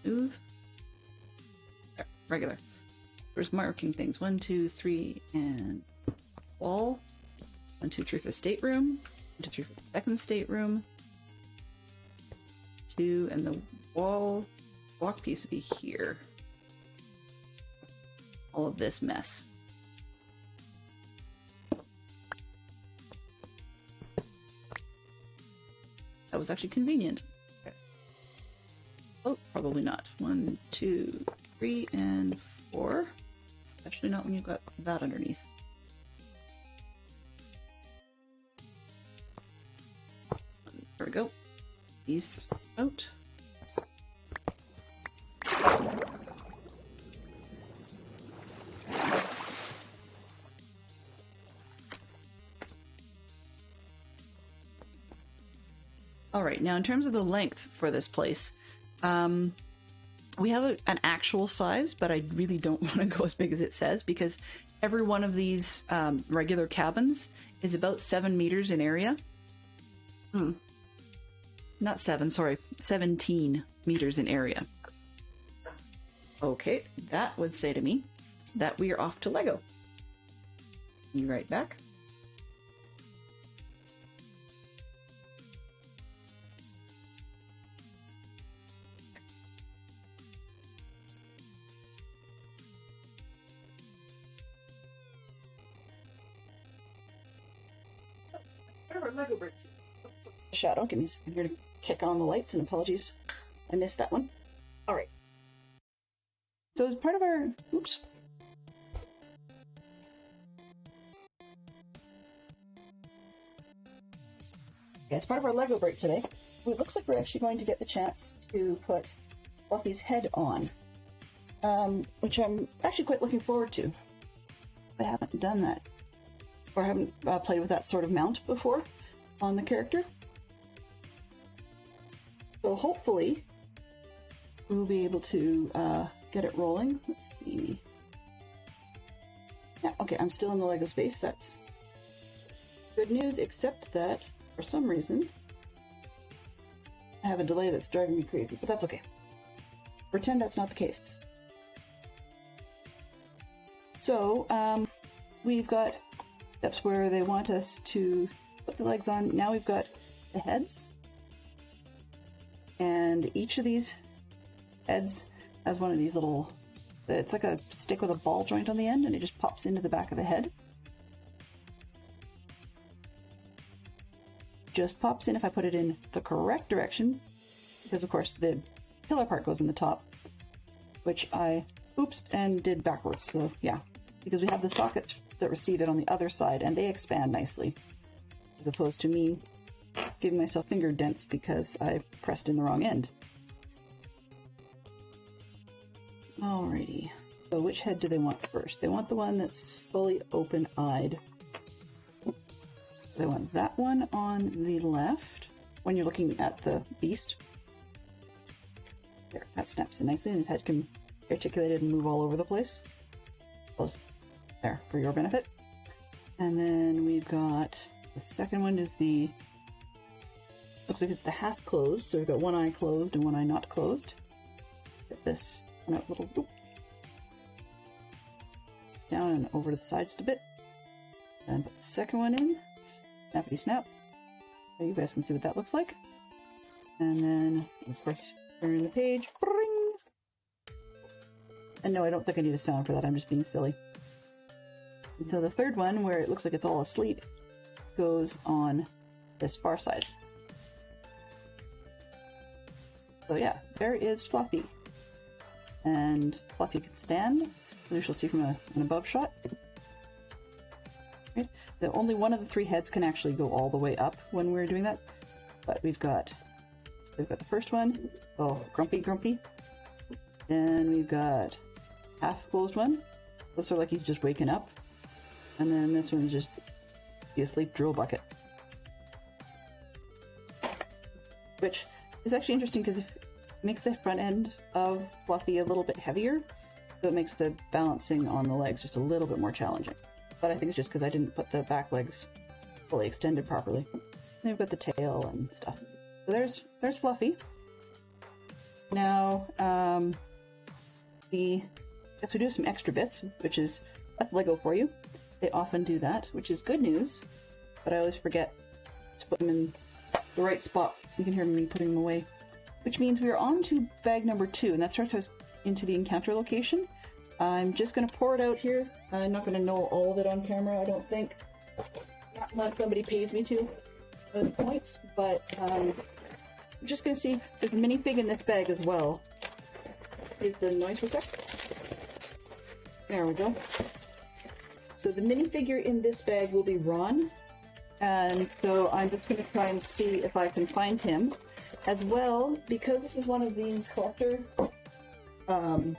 Smooth. There, regular. There's marking things. 1, 2, 3, and wall. 1, 2, 3 for the stateroom. 1, 2, 3 for the second stateroom. 2, and the walk piece would be here. All of this mess. That was actually convenient. Okay. Oh, probably not. 1, 2, 3, and 4. Especially not when you've got that underneath. There we go. These out. All right, now in terms of the length for this place, we have an actual size, but I really don't want to go as big as it says because every one of these regular cabins is about 7 meters in area. Not 7, sorry, 17 meters in area. Okay, that would say to me that we are off to Lego. Be right back. Lego bricks. Shadow, give me a second here to kick on the lights, and apologies, I missed that one. All right. So as part of our, oops. Okay, as part of our Lego break today, it looks like we're actually going to get the chance to put Fluffy's head on, which I'm actually quite looking forward to. I haven't done that, or haven't played with that sort of mount before on the character. So hopefully we'll be able to get it rolling. Let's see. Yeah, okay, I'm still in the Lego space. That's good news, except that for some reason I have a delay that's driving me crazy, but that's okay. Pretend that's not the case. So we've got steps where they want us to put the legs on. Now we've got the heads, and each of these heads has one of these little, it's like a stick with a ball joint on the end, and it just pops into the back of the head. Just pops in if I put it in the correct direction, because of course the pillar part goes in the top, which I oops and did backwards. So yeah, because we have the sockets that receive it on the other side, and they expand nicely, as opposed to me giving myself finger dents because I pressed in the wrong end. Alrighty, so which head do they want first? They want the one that's fully open-eyed. They want that one on the left when you're looking at the beast. There, that snaps in nicely, and his head can be articulated and move all over the place. Close. There, for your benefit. And then we've got the second one is the, looks like it's the half closed, so we've got one eye closed and one eye not closed. Get this one out a little, oop, down and over to the side just a bit. And put the second one in. Snappity snap. So you guys can see what that looks like. And then, of course, turn the page. Bring! And no, I don't think I need a sound for that, I'm just being silly. And so the third one, where it looks like it's all asleep, goes on this far side. So yeah, there is Fluffy. And Fluffy can stand, as you shall see from an above shot. Right? The only one of the three heads can actually go all the way up when we're doing that. But we've got the first one, oh, grumpy. Then we've got half closed one. Looks sort of like he's just waking up. And then this one's just the asleep drill bucket. Which is actually interesting because it makes the front end of Fluffy a little bit heavier. So it makes the balancing on the legs just a little bit more challenging. But I think it's just because I didn't put the back legs fully extended properly. And we've got the tail and stuff. So there's Fluffy. Now, I guess we do some extra bits, which is that's Lego for you. They often do that, which is good news, but I always forget to put them in the right spot. You can hear me putting them away. Which means we are on to bag number 2, and that starts us into the encounter location. I'm just going to pour it out here. I'm not going to know all of it on camera, I don't think. Not unless somebody pays me to the points, but I'm just going to see. There's a minifig in this bag as well. Is the noise protect? There we go. So the minifigure in this bag will be Ron, and so I'm just going to try and see if I can find him. As well, because this is one of the collector, what do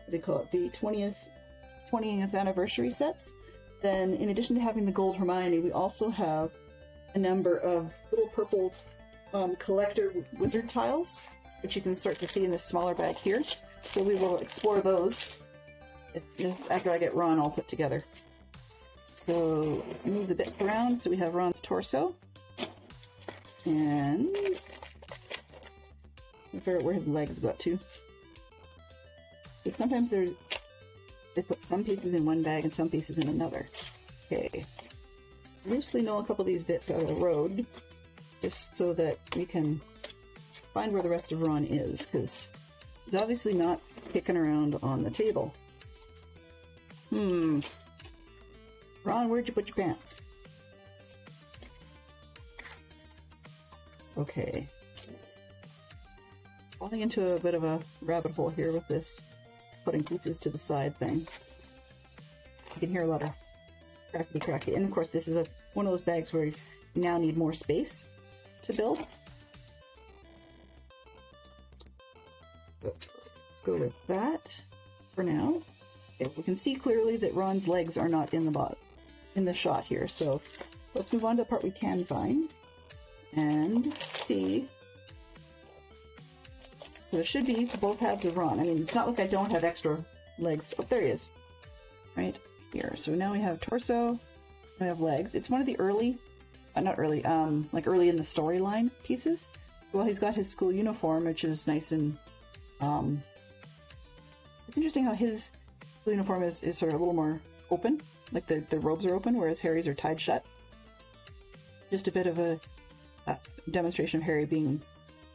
they call it, the 20th anniversary sets, then in addition to having the gold Hermione, we also have a number of little purple collector wizard tiles, which you can start to see in this smaller bag here. So we will explore those after I get Ron all put together. So move the bits around so we have Ron's torso. And figure out where his legs got to. Because sometimes they put some pieces in one bag and some pieces in another. Okay. Loosely know a couple of these bits out of the road, just so that we can find where the rest of Ron is, because he's obviously not kicking around on the table. Ron, where'd you put your pants? Okay. Falling into a bit of a rabbit hole here with this putting pieces to the side thing. You can hear a lot of crackety. And of course this is one of those bags where you now need more space to build. Let's go with that for now. Okay, we can see clearly that Ron's legs are not in the shot here, so let's move on to the part we can find and see. So there should be both halves of Ron. I mean, it's not like I don't have extra legs. Oh, there he is. Right here. So now we have torso, we have legs. It's one of the early, not early, like early in the storyline pieces. Well, he's got his school uniform, which is nice and, it's interesting how his school uniform is sort of a little more open. Like the robes are open, whereas Harry's are tied shut. Just a bit of a demonstration of Harry being,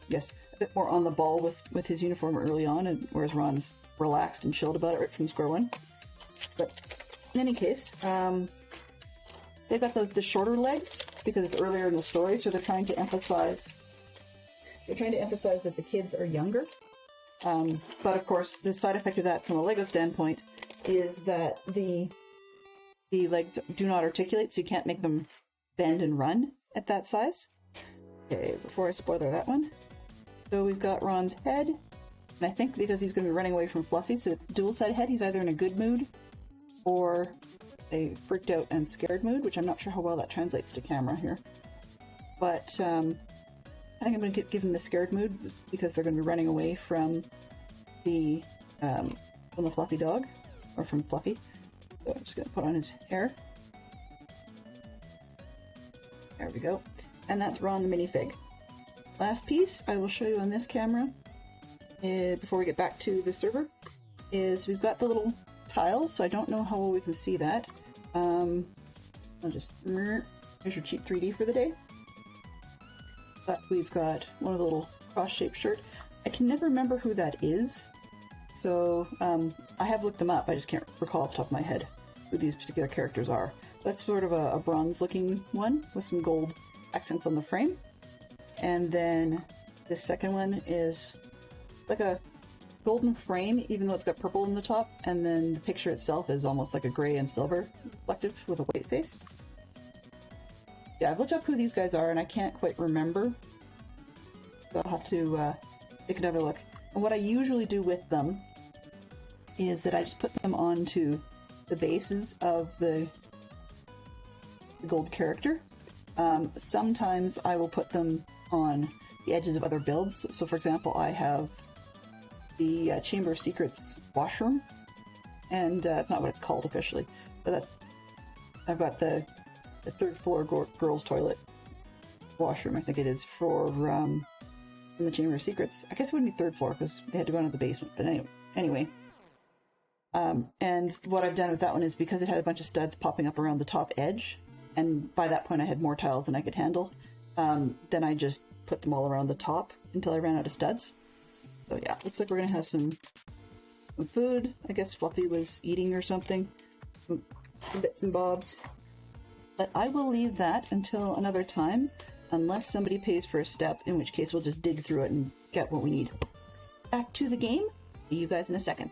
yes, a bit more on the ball with his uniform early on, and whereas Ron's relaxed and chilled about it right from square one. But in any case, they've got the shorter legs because it's earlier in the story, so they're trying to emphasize that the kids are younger. But of course, the side effect of that from a Lego standpoint is that the legs do not articulate, so you can't make them bend and run at that size. Okay, before I spoiler that one. So we've got Ron's head, and I think because he's going to be running away from Fluffy, so it's dual-side head, he's either in a good mood or a freaked out and scared mood, which I'm not sure how well that translates to camera here. But I think I'm going to give him the scared mood because they're going to be running away from the Fluffy dog, or from Fluffy. So I'm just going to put on his hair. There we go. And that's Ron the minifig. Last piece I will show you on this camera before we get back to the server is we've got the little tiles, so I don't know how well we can see that. I'll just, here's your cheap 3D for the day. But we've got one of the little cross-shaped shirt. I can never remember who that is, so I have looked them up, I just can't recall off the top of my head who these particular characters are. That's sort of a bronze-looking one with some gold accents on the frame. And then the second one is like a golden frame, even though it's got purple in the top, and then the picture itself is almost like a gray and silver reflective with a white face. Yeah, I've looked up who these guys are and I can't quite remember, so I'll have to take another look. And what I usually do with them is that I just put them onto the bases of the gold character. Sometimes I will put them on the edges of other builds. So for example, I have the Chamber of Secrets washroom, and it's not what it's called officially, but I've got the third floor girls' toilet washroom, I think it is, for in the Chamber of Secrets. I guess it wouldn't be third floor because they had to go into the basement, but anyway. And what I've done with that one is because it had a bunch of studs popping up around the top edge, and by that point I had more tiles than I could handle, then I just put them all around the top until I ran out of studs. So yeah, looks like we're gonna have some food. I guess Fluffy was eating or something. Some bits and bobs. But I will leave that until another time, unless somebody pays for a step, in which case we'll just dig through it and get what we need. Back to the game. See you guys in a second.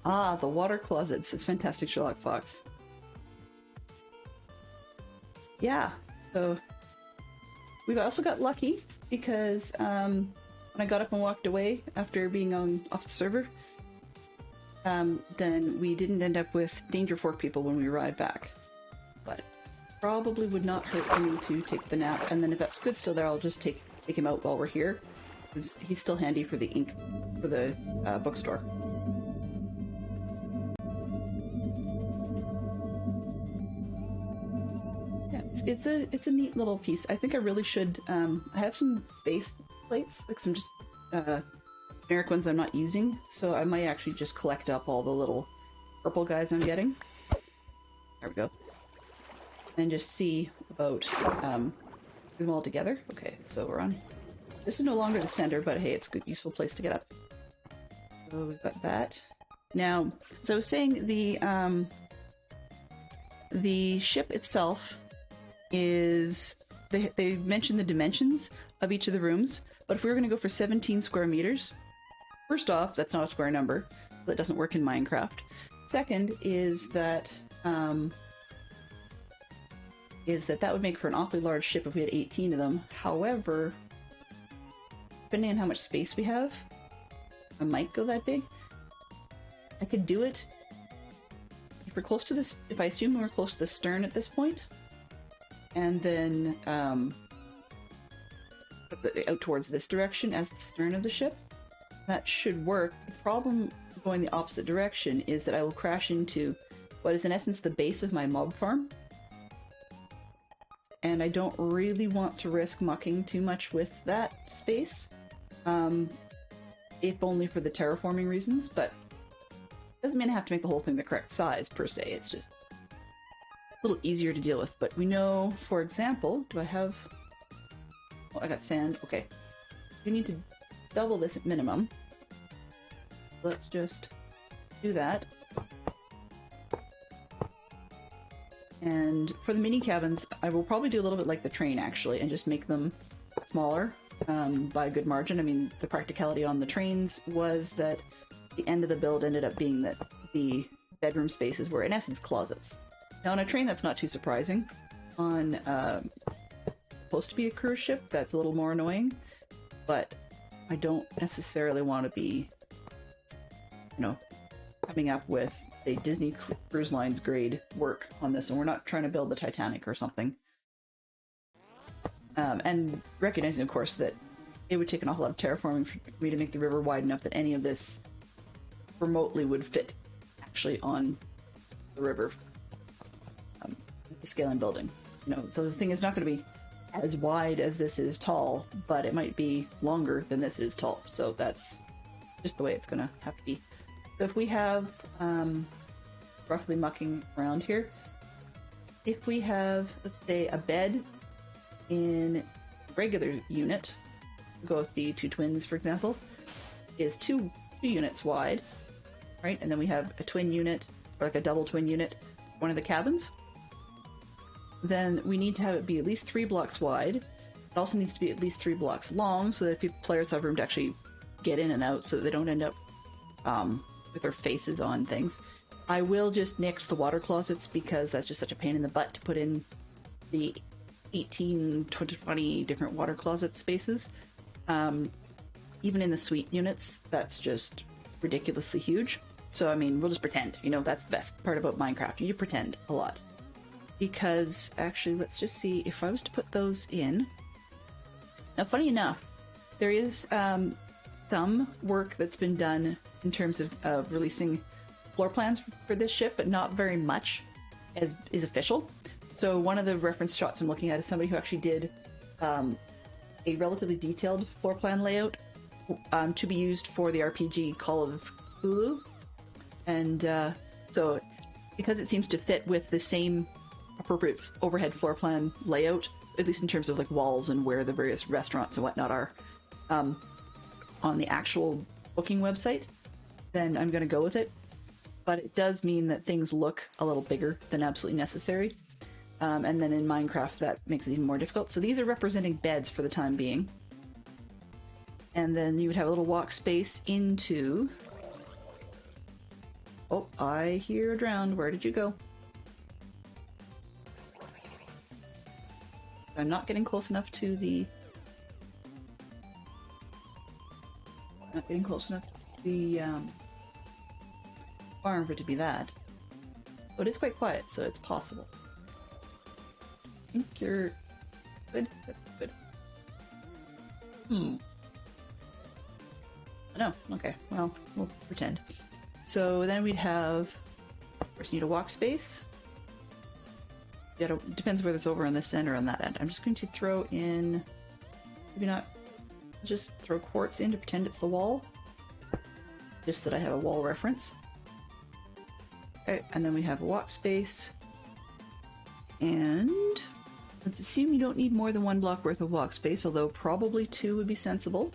Ah, the water closets. It's fantastic, Sherlock Fox. Yeah, so we also got lucky because when I got up and walked away after being off the server, then we didn't end up with Danger Fork people when we arrived back. But probably would not hurt for me to take the nap, and then if that Squid's still there, I'll just take him out while we're here. He's still handy for the ink for the bookstore. Yeah, it's a neat little piece. I think I really should. I have some base plates, like some just generic ones I'm not using, so I might actually just collect up all the little purple guys I'm getting. There we go. And just see about putting them all together. Okay, so we're on. This is no longer the center, but hey, it's a good, useful place to get up. So we've got that. Now, as I was saying, the ship itself is. They mentioned the dimensions of each of the rooms, but if we were going to go for 17 square meters, first off, that's not a square number. That doesn't work in Minecraft. Second is that that would make for an awfully large ship if we had 18 of them. However, depending on how much space we have, I might go that big. I could do it if we're close to this. If I assume we're close to the stern at this point, and then out towards this direction as the stern of the ship, that should work. The problem going the opposite direction is that I will crash into what is in essence the base of my mob farm. And I don't really want to risk mucking too much with that space, if only for the terraforming reasons, but doesn't mean I have to make the whole thing the correct size, per se. It's just a little easier to deal with. But we know, for example, do I have... Oh, I got sand. Okay. We need to double this at minimum. Let's just do that. And for the mini cabins, I will probably do a little bit like the train, actually, and just make them smaller by a good margin. I mean, the practicality on the trains was that the end of the build ended up being that the bedroom spaces were, in essence, closets. Now, on a train, that's not too surprising. On supposed to be a cruise ship, that's a little more annoying, but I don't necessarily want to be, coming up with a Disney Cruise Lines grade work on this, and we're not trying to build the Titanic or something. And recognizing, of course, that it would take an awful lot of terraforming for me to make the river wide enough that any of this remotely would fit actually on the river at the scale I'm building. So the thing is not going to be as wide as this is tall, but it might be longer than this is tall. So that's just the way it's going to have to be. So if we have, roughly mucking around here, if we have, let's say, a bed in regular unit, go with the two twins, for example, is two units wide, right? And then we have a twin unit, or like a double twin unit, one of the cabins. Then we need to have it be at least 3 blocks wide. It also needs to be at least 3 blocks long, so that players have room to actually get in and out, so that they don't end up with their faces on things. I will just nix the water closets because that's just such a pain in the butt to put in the 18 to 20 different water closet spaces. Even in the suite units, that's just ridiculously huge. So, I mean, we'll just pretend. That's the best part about Minecraft. You pretend a lot. Because, actually, let's just see if I was to put those in. Now, funny enough, there is some work that's been done in terms of releasing floor plans for this ship, but not very much is official. So one of the reference shots I'm looking at is somebody who actually did a relatively detailed floor plan layout to be used for the RPG Call of Cthulhu. And so because it seems to fit with the same appropriate overhead floor plan layout, at least in terms of like walls and where the various restaurants and whatnot are on the actual booking website, then I'm going to go with it. But it does mean that things look a little bigger than absolutely necessary. And then in Minecraft, that makes it even more difficult. So these are representing beds for the time being. And then you would have a little walk space into Oh, I hear a drowned. Where did you go? I'm not getting close enough to the... Not getting close enough to the farm for it to be that. But it's quite quiet, so it's possible. I think you're... Good? Good. No, okay, well, we'll pretend. So then we'd have... Of course, you need a walk space. Yeah, it depends whether it's over on this end or on that end. I'm just going to throw in... Maybe not... Just throw quartz in to pretend it's the wall. Just that I have a wall reference. Okay, and then we have a walk space. And... Let's assume you don't need more than 1 block worth of walk space, although probably 2 would be sensible.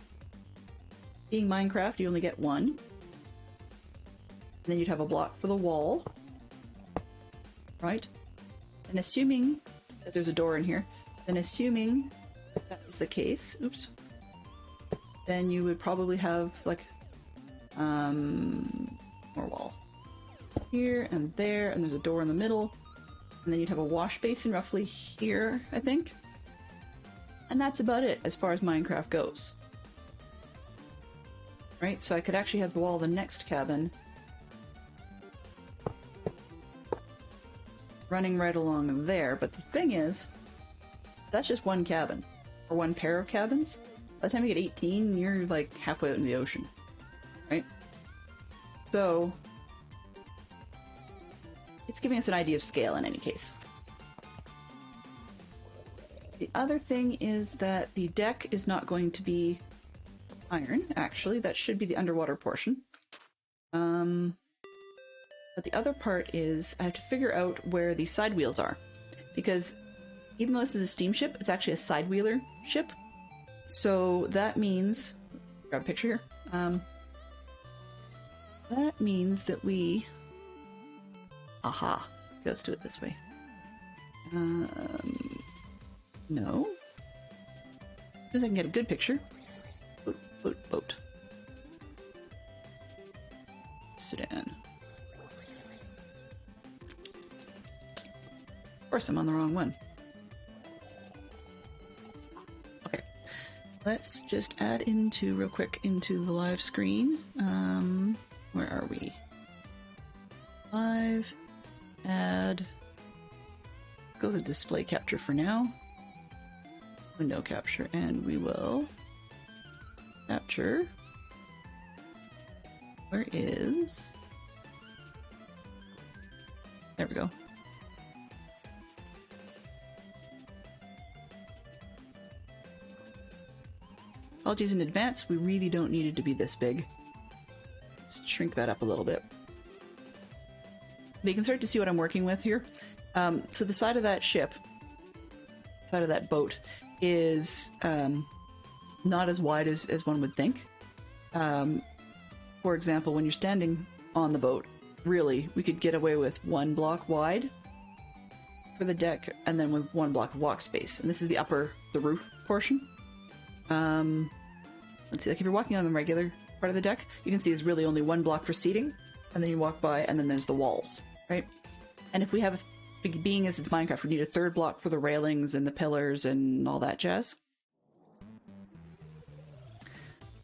Being Minecraft, you only get 1. And then you'd have a block for the wall. Right? And assuming that there's a door in here, then assuming that is the case, oops, then you would probably have, like, more wall. Here and there, and there's a door in the middle. And then you'd have a wash basin roughly here, I think. And that's about it as far as Minecraft goes. Right, so I could actually have the wall of the next cabin running right along there, but the thing is, that's just 1 cabin, or 1 pair of cabins. By the time you get 18, you're like halfway out in the ocean, right? So, it's giving us an idea of scale in any case. The other thing is that the deck is not going to be iron, actually. That should be the underwater portion. But the other part is I have to figure out where the side wheels are. Because even though this is a steamship, it's actually a side wheeler ship. So that means... Grab a picture here. That means that we... Aha. Let's do it this way. No. As soon as I can get a good picture. Boat, boat, boat. Sudan. Of course, I'm on the wrong one. Okay. Let's just add into, real quick, into the live screen. Where are we? Live. Add. Go to display capture for now. Window capture, and we will capture. Where is... There we go. Apologies in advance, we really don't need it to be this big. Let's shrink that up a little bit. But you can start to see what I'm working with here. So the side of that ship, side of that boat, is not as wide as one would think. For example, when you're standing on the boat, really, we could get away with 1 block wide for the deck, and then with 1 block of walk space. And this is the roof portion. Let's see, like if you're walking on the regular part of the deck, you can see there's really only 1 block for seating, and then you walk by, and then there's the walls, right? And if we have, being as it's Minecraft, we need a 3rd block for the railings and the pillars and all that jazz.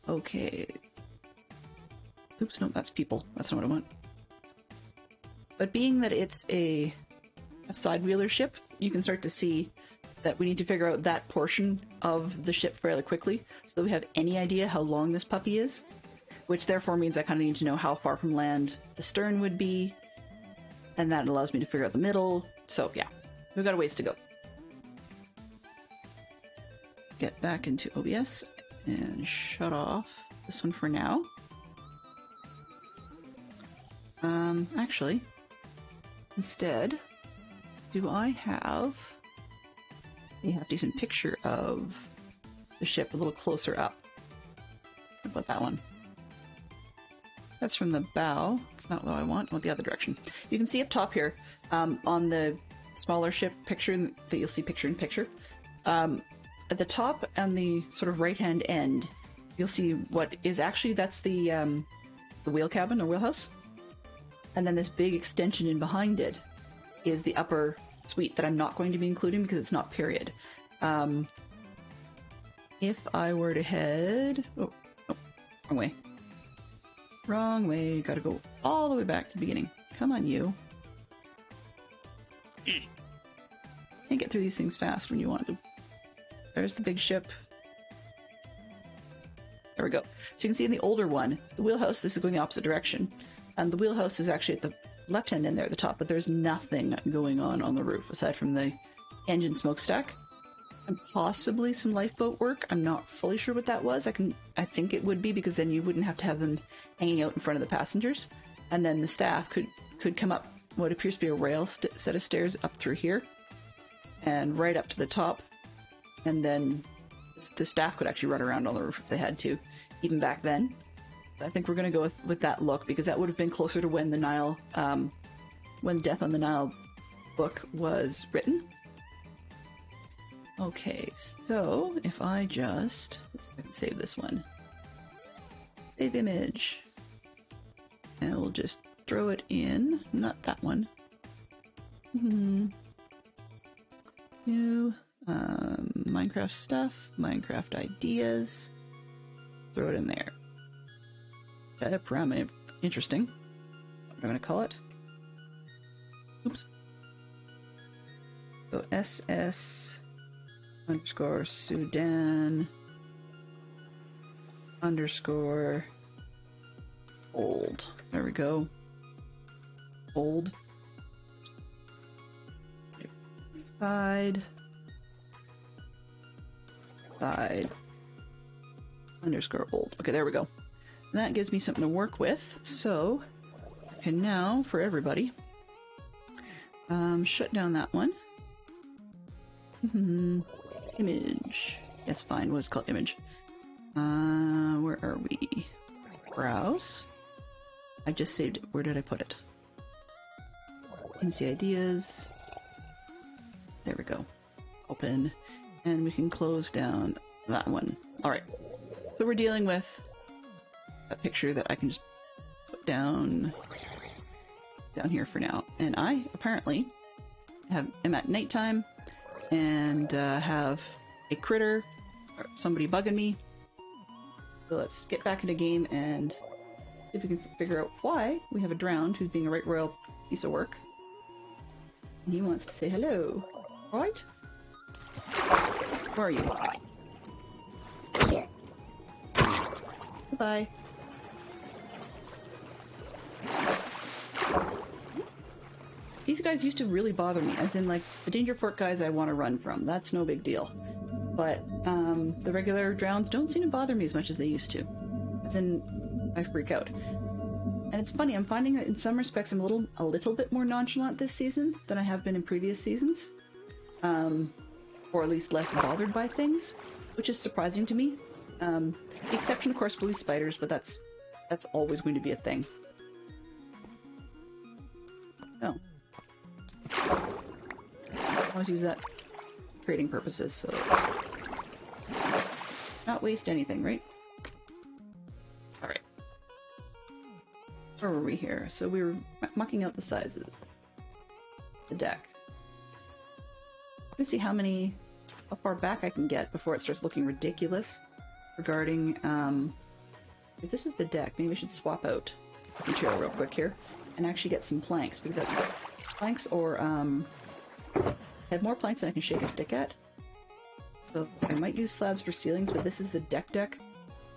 Okay. Oops, no, that's people. That's not what I want. But being that it's a side wheeler ship, you can start to see that we need to figure out that portion of the ship fairly quickly so that we have any idea how long this puppy is, which therefore means I kind of need to know how far from land the stern would be, and that allows me to figure out the middle. So yeah, we've got a ways to go. Get back into OBS and shut off this one for now. Actually, instead, do I have a half-decent picture of the ship a little closer up? How about that one? That's from the bow. It's not what I want. I want the other direction. You can see up top here, on the smaller ship picture that you'll see picture in picture. At the top and the sort of right-hand end, you'll see what is actually, that's the wheel cabin or wheelhouse. And then this big extension in behind it is the upper suite that I'm not going to be including because it's not period. If I were to head... Oh, wrong way. Wrong way. Gotta go all the way back to the beginning. Come on, you. Can't get through these things fast when you want to. There's the big ship. There we go. So you can see in the older one, the wheelhouse, this is going the opposite direction. And the wheelhouse is actually at the left-hand end there at the top, but there's nothing going on the roof aside from the engine smokestack. And possibly some lifeboat work. I'm not fully sure what that was. I think it would be, because then you wouldn't have to have them hanging out in front of the passengers. And then the staff could come up what appears to be a rail set of stairs up through here and right up to the top. And then the staff could actually run around on the roof if they had to, even back then. I think we're going to go with that look, because that would have been closer to when the Nile, when Death on the Nile book was written. Okay, so if I just... let's see if I can save this one. Save image. And we'll just throw it in. Not that one. New Minecraft stuff. Minecraft ideas. Throw it in there. Parameter. Interesting. What am I going to call it? Oops. So SS... underscore Sudan underscore old. There we go. Old. Side underscore old. Okay, there we go. And that gives me something to work with. So I can now, for everybody, shut down that one. Image. Yes, fine. What's called image. Where are we? Browse. I just saved it. Where did I put it? MC ideas. There we go. Open. And we can close down that one. Alright. So we're dealing with a picture that I can just put down here for now. And I apparently am at nighttime and have a critter or somebody bugging me. So let's get back into game and see if we can figure out why we have a drowned who's being a right royal piece of work. And he wants to say hello. Right? Where are you? Goodbye. These guys used to really bother me, as in, like, the Danger Fort guys I want to run from. That's no big deal. But, the regular drowns don't seem to bother me as much as they used to. As in, I freak out. And it's funny, I'm finding that in some respects I'm a little bit more nonchalant this season than I have been in previous seasons. Or at least less bothered by things, which is surprising to me. The exception, of course, blue spiders, but that's always going to be a thing. Oh. I always use that for trading purposes, so let's not waste anything, right? Alright. Where were we here? So we were mucking out the sizes. The deck. I'm gonna see how far back I can get before it starts looking ridiculous regarding, if this is the deck, maybe I should swap out material real quick here and actually get some planks, because that's planks or, I have more planks than I can shake a stick at. So I might use slabs for ceilings, but this is the deck.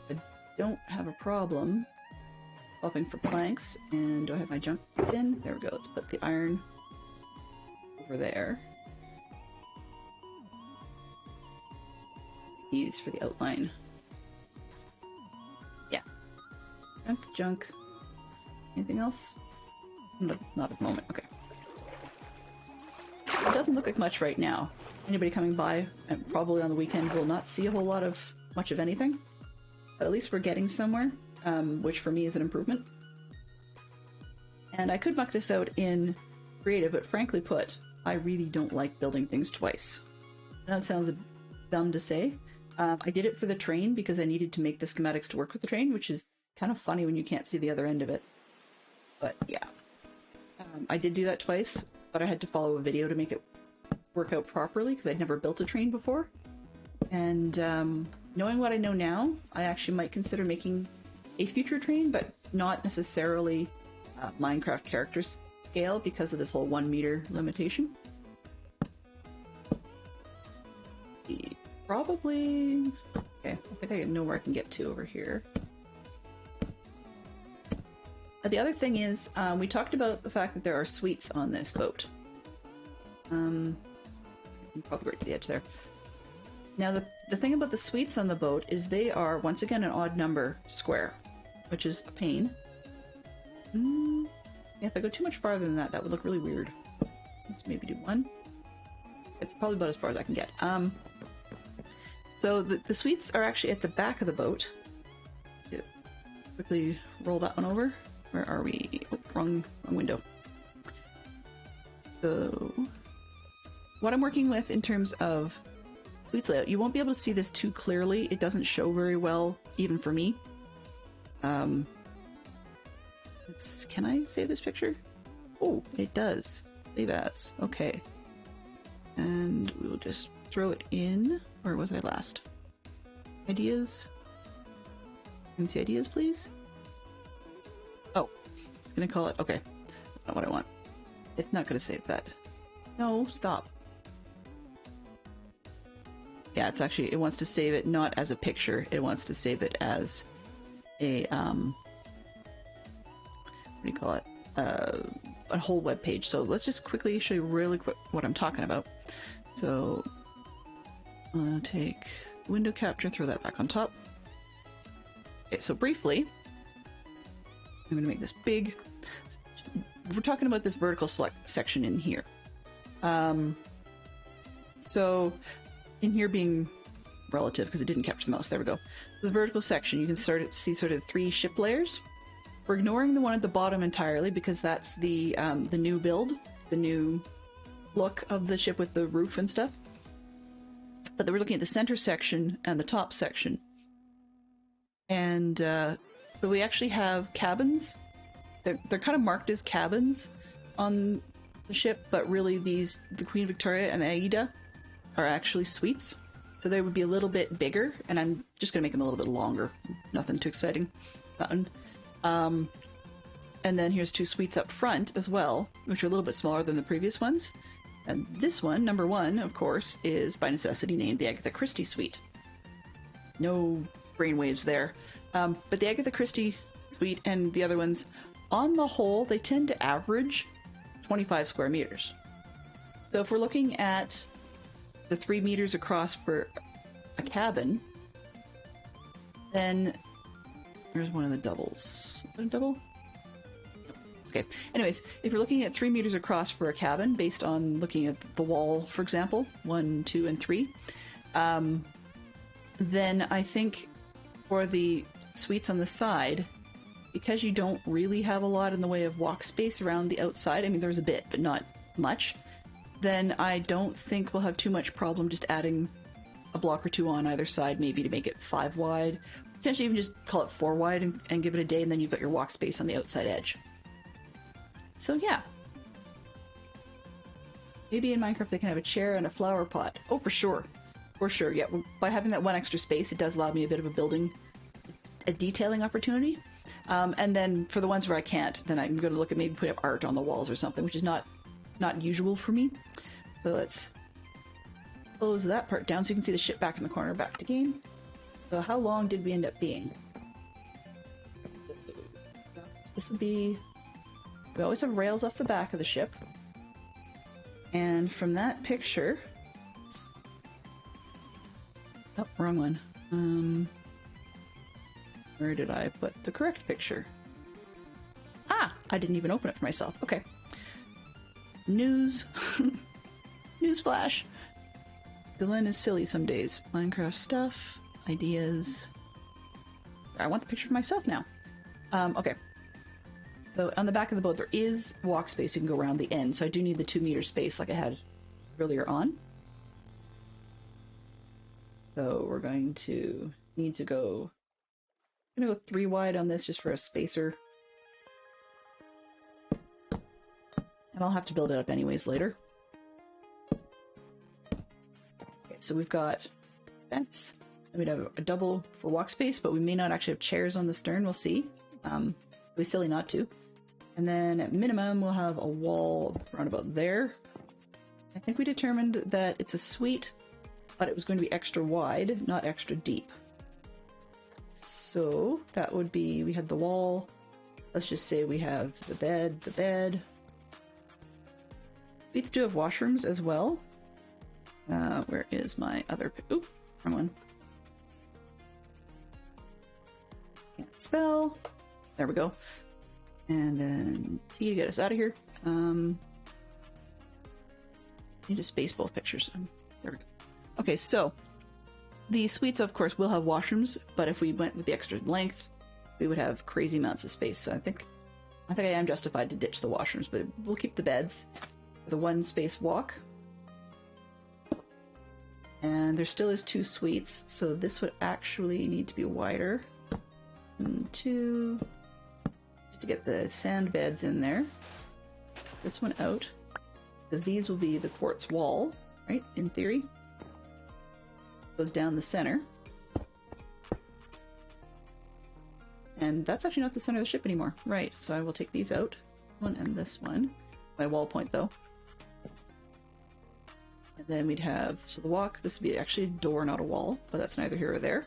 I don't have a problem swapping for planks. And do I have my junk in? There we go. Let's put the iron over there. These for the outline. Yeah. Junk. Anything else? Not at the moment. Okay. It doesn't look like much right now. Anybody coming by, and probably on the weekend, will not see a whole lot of much of anything. But at least we're getting somewhere, which for me is an improvement. And I could muck this out in creative, but frankly put, I really don't like building things twice. I know it sounds dumb to say. I did it for the train because I needed to make the schematics to work with the train, which is kind of funny when you can't see the other end of it. But yeah. I did do that twice, but I had to follow a video to make it work out properly because I'd never built a train before. And knowing what I know now, I actually might consider making a future train, but not necessarily Minecraft character scale because of this whole 1 meter limitation. Probably... Okay, I think I know where I can get to over here. The other thing is, we talked about the fact that there are suites on this boat. Probably right to the edge there. Now, the thing about the suites on the boat is they are, once again, an odd number square, which is a pain. Yeah, if I go too much farther than that, that would look really weird. Let's maybe do 1. It's probably about as far as I can get. So the suites are actually at the back of the boat. Let's do, quickly roll that one over. Where are we? Oh, wrong window. So, what I'm working with in terms of suites layout, you won't be able to see this too clearly. It doesn't show very well, even for me. Can I save this picture? Oh, it does. Save as. Okay. And we will just throw it in. Where was I last? Ideas? Can you see ideas, please? Oh, it's gonna call it. Okay. That's not what I want. It's not gonna save that. No, stop. Yeah, it's actually, it wants to save it not as a picture, it wants to save it as a, what do you call it? A whole web page. So let's just quickly show you really quick what I'm talking about. So, take window capture, throw that back on top. Okay, so briefly, I'm going to make this big. We're talking about this vertical section in here. So, in here being relative, because it didn't capture the mouse, there we go. The vertical section, you can start to see sort of 3 ship layers. We're ignoring the one at the bottom entirely, because that's the new build, the new look of the ship with the roof and stuff. But then we're looking at the center section and the top section. And so we actually have cabins. They're kind of marked as cabins on the ship, but really the Queen Victoria and Aida are actually suites. So they would be a little bit bigger, and I'm just going to make them a little bit longer. Nothing too exciting. That one. And then here's 2 suites up front as well, which are a little bit smaller than the previous ones. And this one, number 1, of course, is by necessity named the Agatha Christie suite. No brainwaves there. But the Agatha Christie suite and the other ones, on the whole, they tend to average 25 square meters. So if we're looking at the 3 meters across for a cabin, then there's one of the doubles. Is that a double? Okay. Anyways, if you're looking at 3 meters across for a cabin, based on looking at the wall, for example, 1, 2, and 3, then I think for the suites on the side, because you don't really have a lot in the way of walk space around the outside, I mean, there's a bit, but not much, then I don't think we'll have too much problem just adding a block or 2 on either side, maybe to make it 5 wide. Potentially even just call it 4 wide and give it a day, and then you've got your walk space on the outside edge. So yeah. Maybe in Minecraft they can have a chair and a flower pot. Oh, for sure. For sure, yeah. By having that 1 extra space, it does allow me a bit of a detailing opportunity. And then for the ones where I can't, then I'm going to look at maybe putting up art on the walls or something, which is not usual for me. So let's close that part down so you can see the ship back in the corner, back to game. So how long did we end up being? This would be... We always have rails off the back of the ship. And from that picture... Oh, wrong one. Where did I put the correct picture? Ah! I didn't even open it for myself. Okay. News. Newsflash. Dylan is silly some days. Minecraft stuff. Ideas. I want the picture for myself now. Okay. So on the back of the boat there is walk space. You can go around the end. So I do need the 2 meter space like I had earlier on. So we're going to need to go... I'm going to go 3 wide on this just for a spacer. And I'll have to build it up anyways later. Okay, so we've got vents. We'd have a double for walk space, but we may not actually have chairs on the stern. We'll see. It'd be silly not to. And then at minimum, we'll have a wall around about there. I think we determined that it's a suite, but it was going to be extra wide, not extra deep. So that would be, we had the wall. Let's just say we have the bed. Suites do have washrooms as well. Where is my other... Oop, wrong one. Can't spell. There we go. And then T to get us out of here. Need to space both pictures. There we go. Okay, so the suites, of course, will have washrooms, but if we went with the extra length, we would have crazy amounts of space. So I think I am justified to ditch the washrooms, but we'll keep the beds. The one space walk. And there still is 2 suites, so this would actually need to be wider. And 2, just to get the sand beds in there. This one out, because these will be the quartz wall, right, in theory. Goes down the center. And that's actually not the center of the ship anymore. Right, so I will take these out. One and this one. My wall point, though. And then we'd have, so the walk, this would be actually a door, not a wall, but that's neither here or there.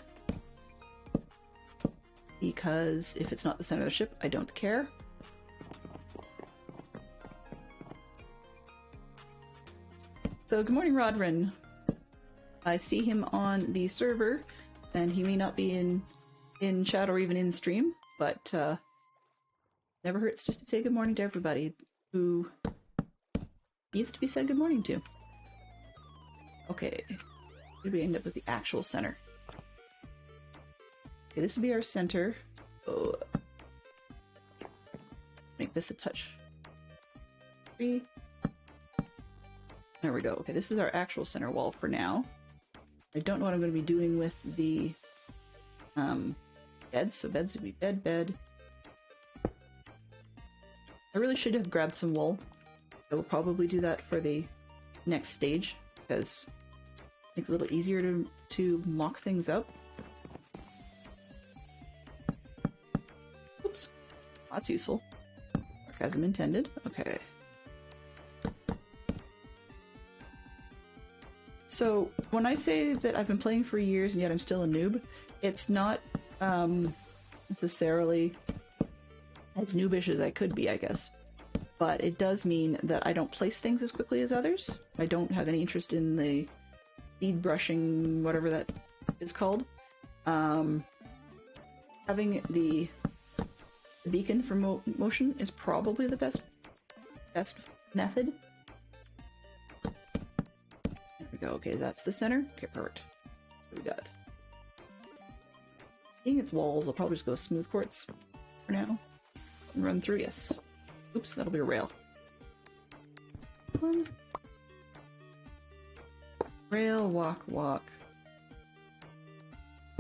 Because if it's not the center of the ship, I don't care. So, good morning, Rodrin. I see him on the server, and he may not be in chat or even in stream, but never hurts just to say good morning to everybody who needs to be said good morning to. Okay, did we end up with the actual center? Okay, this would be our center. Oh, make this a touch. 3. There we go. Okay, this is our actual center wall for now. I don't know what I'm going to be doing with the beds. So beds would be bed. I really should have grabbed some wool. I will probably do that for the next stage, because it makes it a little easier to mock things up. Oops. That's useful. Sarcasm intended. Okay. So, when I say that I've been playing for years and yet I'm still a noob, it's not necessarily as noobish as I could be, I guess. But it does mean that I don't place things as quickly as others. I don't have any interest in the speed brushing, whatever that is called. Having the beacon for motion is probably the best method. There we go. Okay, that's the center. Okay, perfect. What we got? Seeing its walls, I'll probably just go smooth quartz for now. And run through, yes. Oops, that'll be a rail. One. Rail, walk.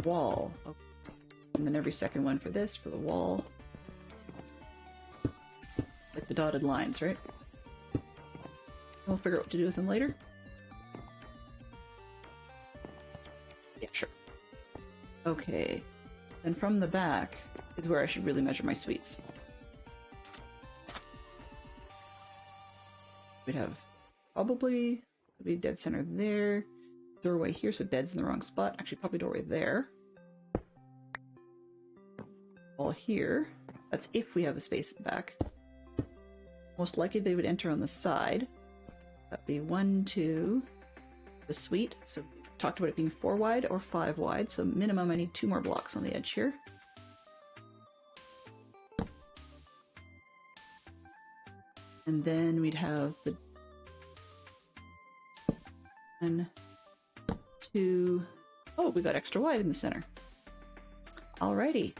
Wall. Okay. And then every second one for this, for the wall. Like the dotted lines, right? We'll figure out what to do with them later. Yeah, sure. Okay. And from the back is where I should really measure my suites. We'd have probably be dead center there. Doorway here, so bed's in the wrong spot. Actually, probably doorway there. Wall here. That's if we have a space at the back. Most likely they would enter on the side. That'd be 1, 2. The suite. So we talked about it being 4 wide or 5 wide. So minimum I need 2 more blocks on the edge here. And then we'd have the 1, 2. Oh, we got extra wide in the center. Alrighty.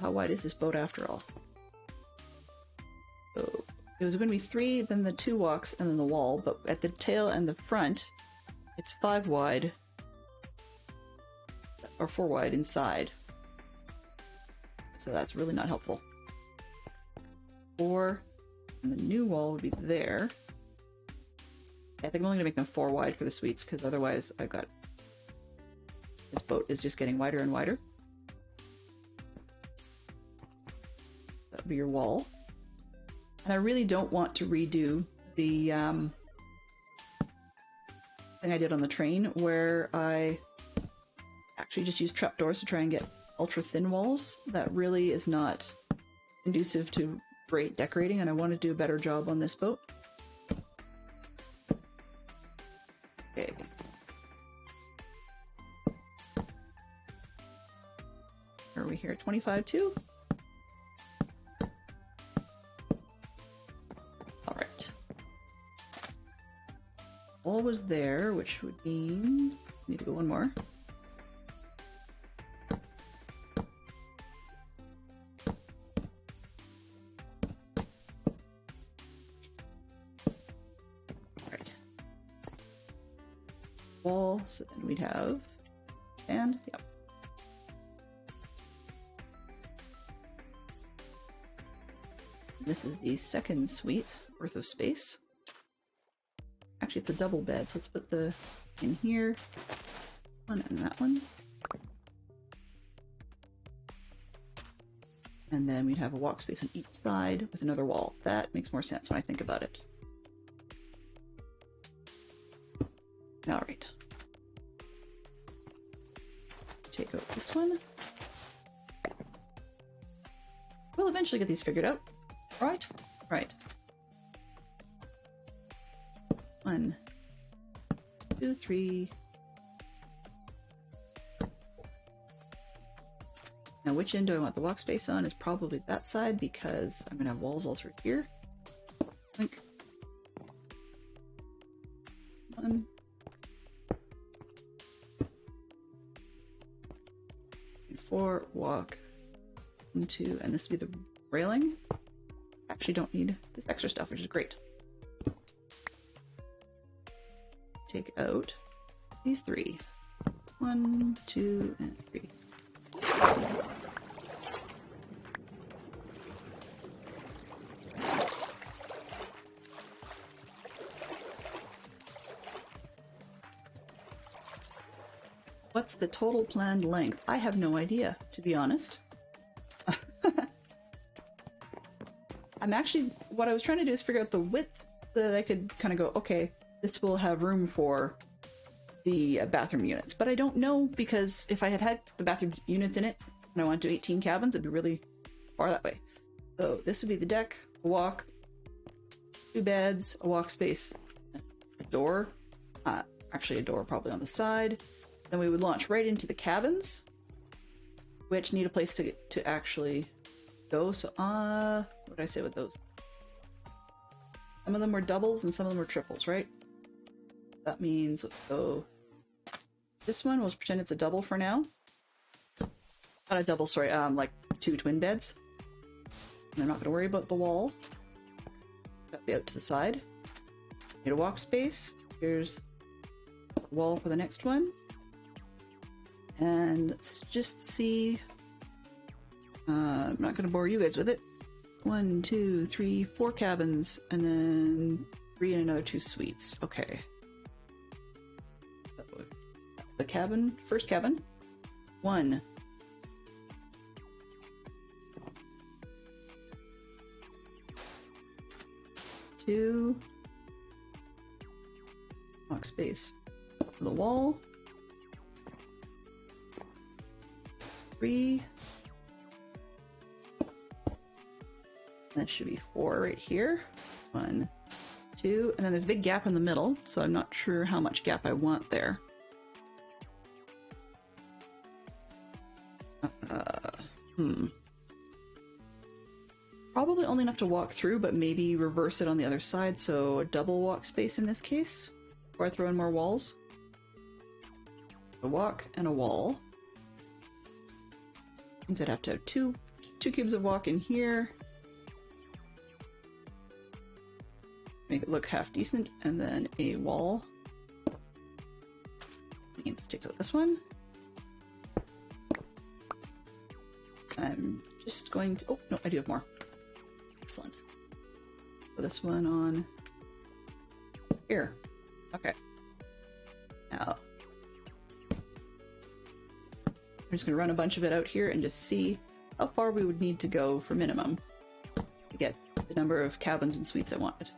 How wide is this boat after all? So it was going to be 3, then the 2 walks, and then the wall. But at the tail and the front, it's 5 wide. Or 4 wide inside. So that's really not helpful. 4, and the new wall would be there. I think I'm only gonna make them 4 wide for the suites, because otherwise I've got... This boat is just getting wider and wider. That would be your wall. And I really don't want to redo the thing I did on the train, where I actually just used trapdoors to try and get ultra thin walls. That really is not conducive to great decorating, and I want to do a better job on this boat. Okay. Are we here at 25 too? Alright. Wall was there, which would mean... Need to go one more. Wall, so then we'd have, and yep. This is the second suite worth of space. Actually, it's a double bed, so let's put the in here, one and that one. And then we'd have a walk space on each side with another wall. That makes more sense when I think about it. Alright. Take out this one. We'll eventually get these figured out. Right? Right. 1, 2, 3. Now, which end do I want the walk space on? Is probably that side, because I'm going to have walls all through here. Link. 1. 4, walk, 1, 2, and this would be the railing. Actually don't need this extra stuff, which is great. Take out these 3. 1, 2, and 3. What's the total planned length? I have no idea, to be honest. What I was trying to do is figure out the width so that I could kind of go, okay, this will have room for the bathroom units. But I don't know, because if I had had the bathroom units in it and I wanted to do 18 cabins, it'd be really far that way. So this would be the deck, a walk, 2 beds, a walk space, a door, actually a door probably on the side. Then we would launch right into the cabins, which need a place to actually go. So, what did I say with those? Some of them were doubles and some of them were triples, right? That means let's go. This one, we'll just pretend it's a double for now. Not a double, sorry, like 2 twin beds. And I'm not going to worry about the wall. That'll be out to the side. Need a walk space. Here's the wall for the next one. And let's just see. I'm not going to bore you guys with it. 1, 2, 3, 4 cabins, and then 3 and another 2 suites. Okay. The cabin, first cabin. 1. 2. Walk space for the wall. 3. That should be 4 right here. 1, 2, and then there's a big gap in the middle, so I'm not sure how much gap I want there. Probably only enough to walk through, but maybe reverse it on the other side, so a double walk space in this case, before I throw in more walls. A walk and a wall. Means I'd have to have two cubes of walk in here. Make it look half decent, and then a wall. Means takes out this one. I'm just going to... Oh, no, I do have more. Excellent. Put this one on here. Okay. Now, I'm just going to run a bunch of it out here and just see how far we would need to go for minimum to get the number of cabins and suites I wanted.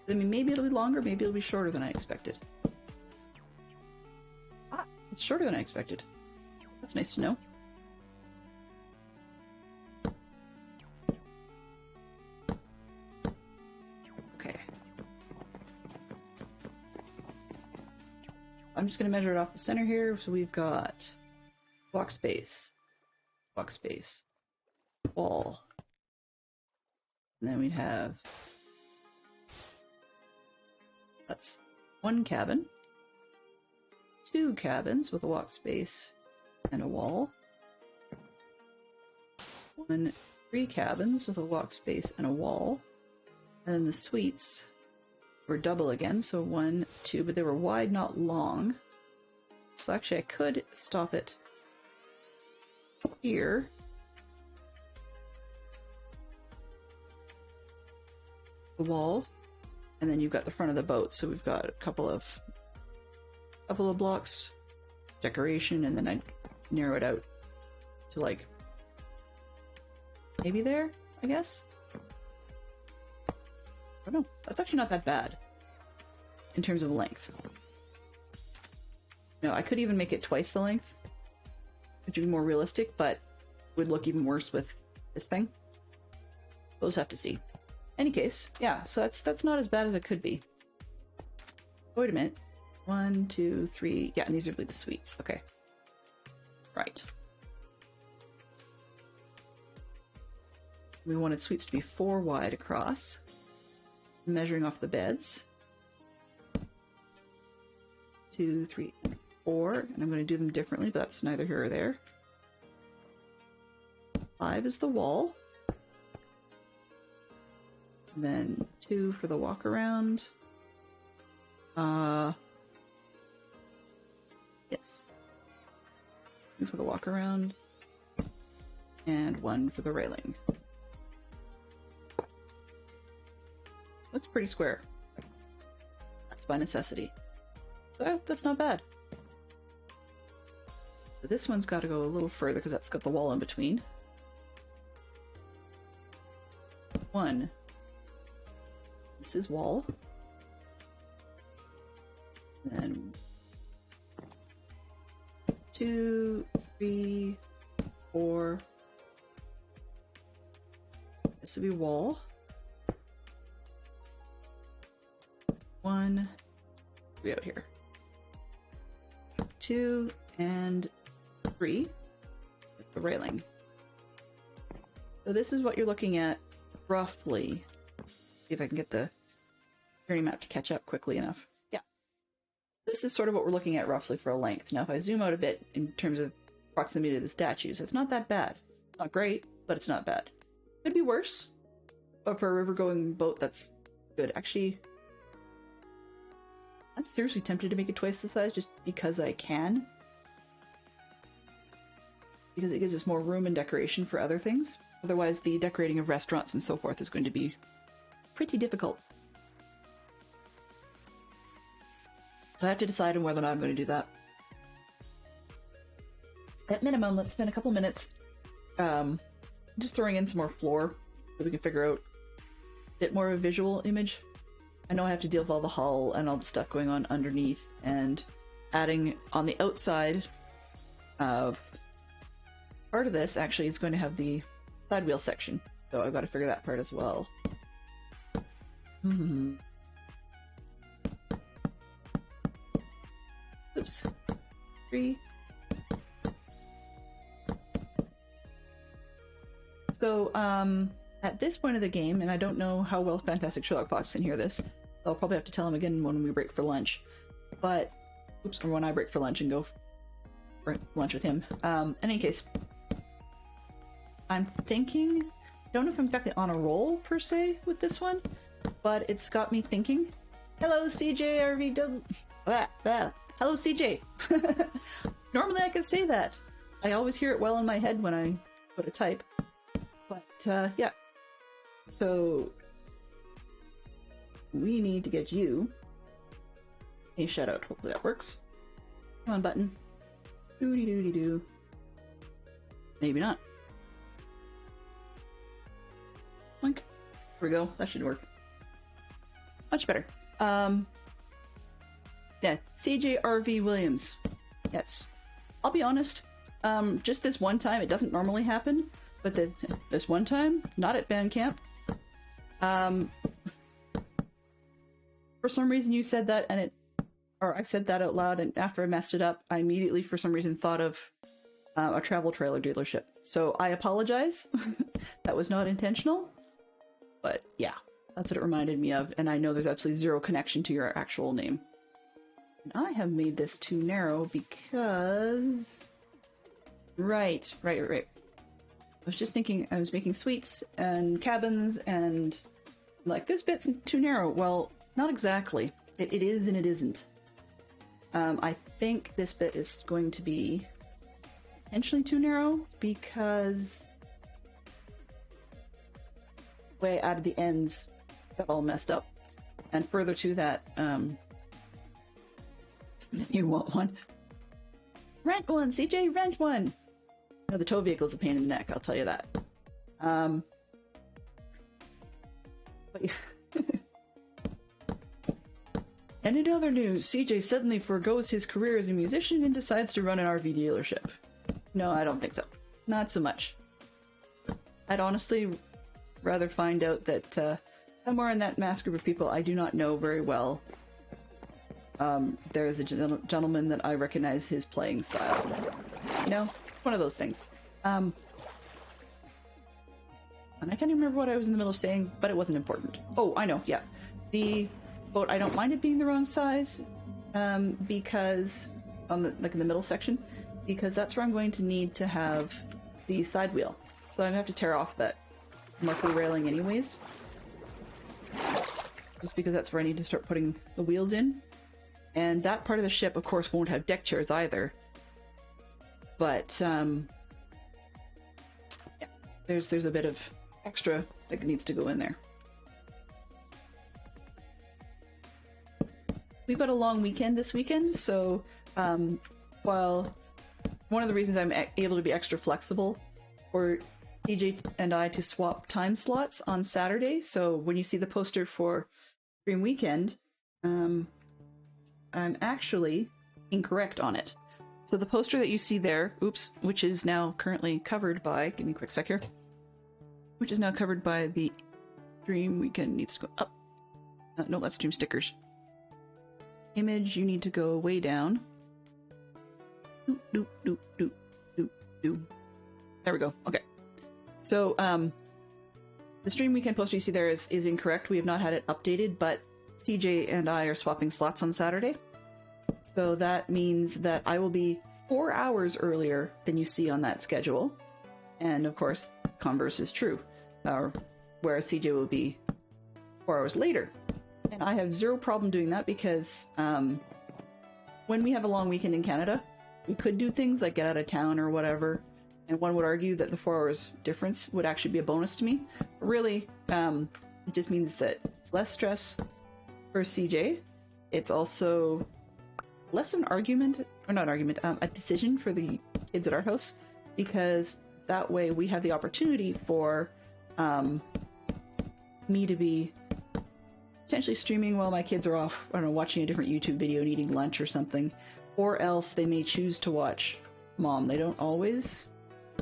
I mean, maybe it'll be longer, maybe it'll be shorter than I expected. Ah, it's shorter than I expected. That's nice to know. Okay. I'm just going to measure it off the center here. So we've got block space, wall. And then we'd have... That's one cabin, two cabins with a walk space and a wall, three cabins with a walk space and a wall, and then the suites were double again, so 1, 2, but they were wide, not long. So actually I could stop it here. The wall. And then you've got the front of the boat, so we've got a couple of blocks, decoration, and then I narrow it out to like maybe there, I guess. I don't know. That's actually not that bad in terms of length. No, I could even make it twice the length, which would be more realistic, but would look even worse with this thing. We'll just have to see. Any case, yeah, so that's not as bad as it could be. Wait a minute. 1, 2, 3. Yeah, and these are the suites. Okay. Right. We wanted suites to be 4 wide across. Measuring off the beds. 2, 3, 4. And I'm going to do them differently, but that's neither here or there. 5 is the wall. And then 2 for the walk around. Yes. 2 for the walk around. And 1 for the railing. Looks pretty square. That's by necessity. So that's not bad. So this one's got to go a little further because that's got the wall in between. 1. This is wall. Then 2, 3, 4. This would be wall. 1, 3 out here. 2 and 3 with the railing. So this is what you're looking at roughly. See if I can get the journey map to catch up quickly enough. Yeah. This is sort of what we're looking at roughly for a length. Now if I zoom out a bit in terms of proximity to the statues, it's not that bad. Not great, but it's not bad. Could be worse. But for a river-going boat, that's good. Actually, I'm seriously tempted to make it twice the size just because I can. Because it gives us more room and decoration for other things. Otherwise, the decorating of restaurants and so forth is going to be pretty difficult. So I have to decide on whether or not I'm going to do that. At minimum, let's spend a couple minutes just throwing in some more floor so we can figure out a bit more of a visual image. I know I have to deal with all the hull and all the stuff going on underneath, and adding on the outside of part of this actually is going to have the side wheel section, so I've got to figure that part as well. Oops. 3. So, at this point of the game, and I don't know how well Fantastic Sherlock Fox can hear this, so I'll probably have to tell him again when we break for lunch, but, oops, or when I break for lunch and go for lunch with him. In any case, I'm thinking, I don't know if I'm exactly on a roll, per se, with this one, but it's got me thinking. Hello, CJRVW. Hello, CJ. Normally I can say that. I always hear it well in my head when I put a type. But, yeah. So, we need to get you a shout out. Hopefully that works. Come on, button. Doody doody doo. Maybe not. Boink. There we go. That should work. Much better. Yeah, CJRV Williams. Yes. I'll be honest, just this one time, it doesn't normally happen, but this one time, not at band camp, for some reason you said that, or I said that out loud, and after I messed it up, I immediately, for some reason, thought of a travel trailer dealership. So I apologize. That was not intentional, but yeah, that's what it reminded me of, and I know there's absolutely zero connection to your actual name. And I have made this too narrow because... Right. I was just thinking I was making suites and cabins and like, this bit's too narrow. Well, not exactly. It is and it isn't. I think this bit is going to be potentially too narrow because way out of the ends got all messed up. And further to that, you want one? Rent one, CJ, rent one! No, the tow vehicle's a pain in the neck, I'll tell you that. But yeah. And in other news, CJ suddenly forgoes his career as a musician and decides to run an RV dealership. No, I don't think so. Not so much. I'd honestly rather find out that somewhere in that mass group of people I do not know very well, there is a gentleman that I recognize his playing style. You know? It's one of those things. And I can't even remember what I was in the middle of saying, but it wasn't important. Oh, I know, yeah. The boat, I don't mind it being the wrong size, because, on the, like in the middle section, because that's where I'm going to need to have the side wheel. So I'm gonna have to tear off that marker railing anyways. Just because that's where I need to start putting the wheels in. And that part of the ship, of course, won't have deck chairs either. But, yeah, there's a bit of extra that needs to go in there. We've got a long weekend this weekend, so, while one of the reasons I'm able to be extra flexible for TJ and I to swap time slots on Saturday, so when you see the poster for Dream Weekend, I'm actually incorrect on it. So the poster that you see there, oops, which is now currently covered by, give me a quick sec here, which is now covered by the Dream Weekend needs to go up. No, that's Dream Stickers. Image, you need to go way down. Doop, doop, doop, doop, doop, doop. There we go. Okay. So, the Dream Weekend poster you see there is incorrect. We have not had it updated, but CJ and I are swapping slots on Saturday. So that means that I will be 4 hours earlier than you see on that schedule. And of course, converse is true. Whereas CJ will be 4 hours later. And I have zero problem doing that because when we have a long weekend in Canada, we could do things like get out of town or whatever. And one would argue that the 4 hours difference would actually be a bonus to me. But really, it just means that it's less stress for CJ. It's also less of an argument, or not argument, a decision for the kids at our house, because that way we have the opportunity for me to be potentially streaming while my kids are off, I don't know, watching a different YouTube video and eating lunch or something, or else they may choose to watch Mom. They don't always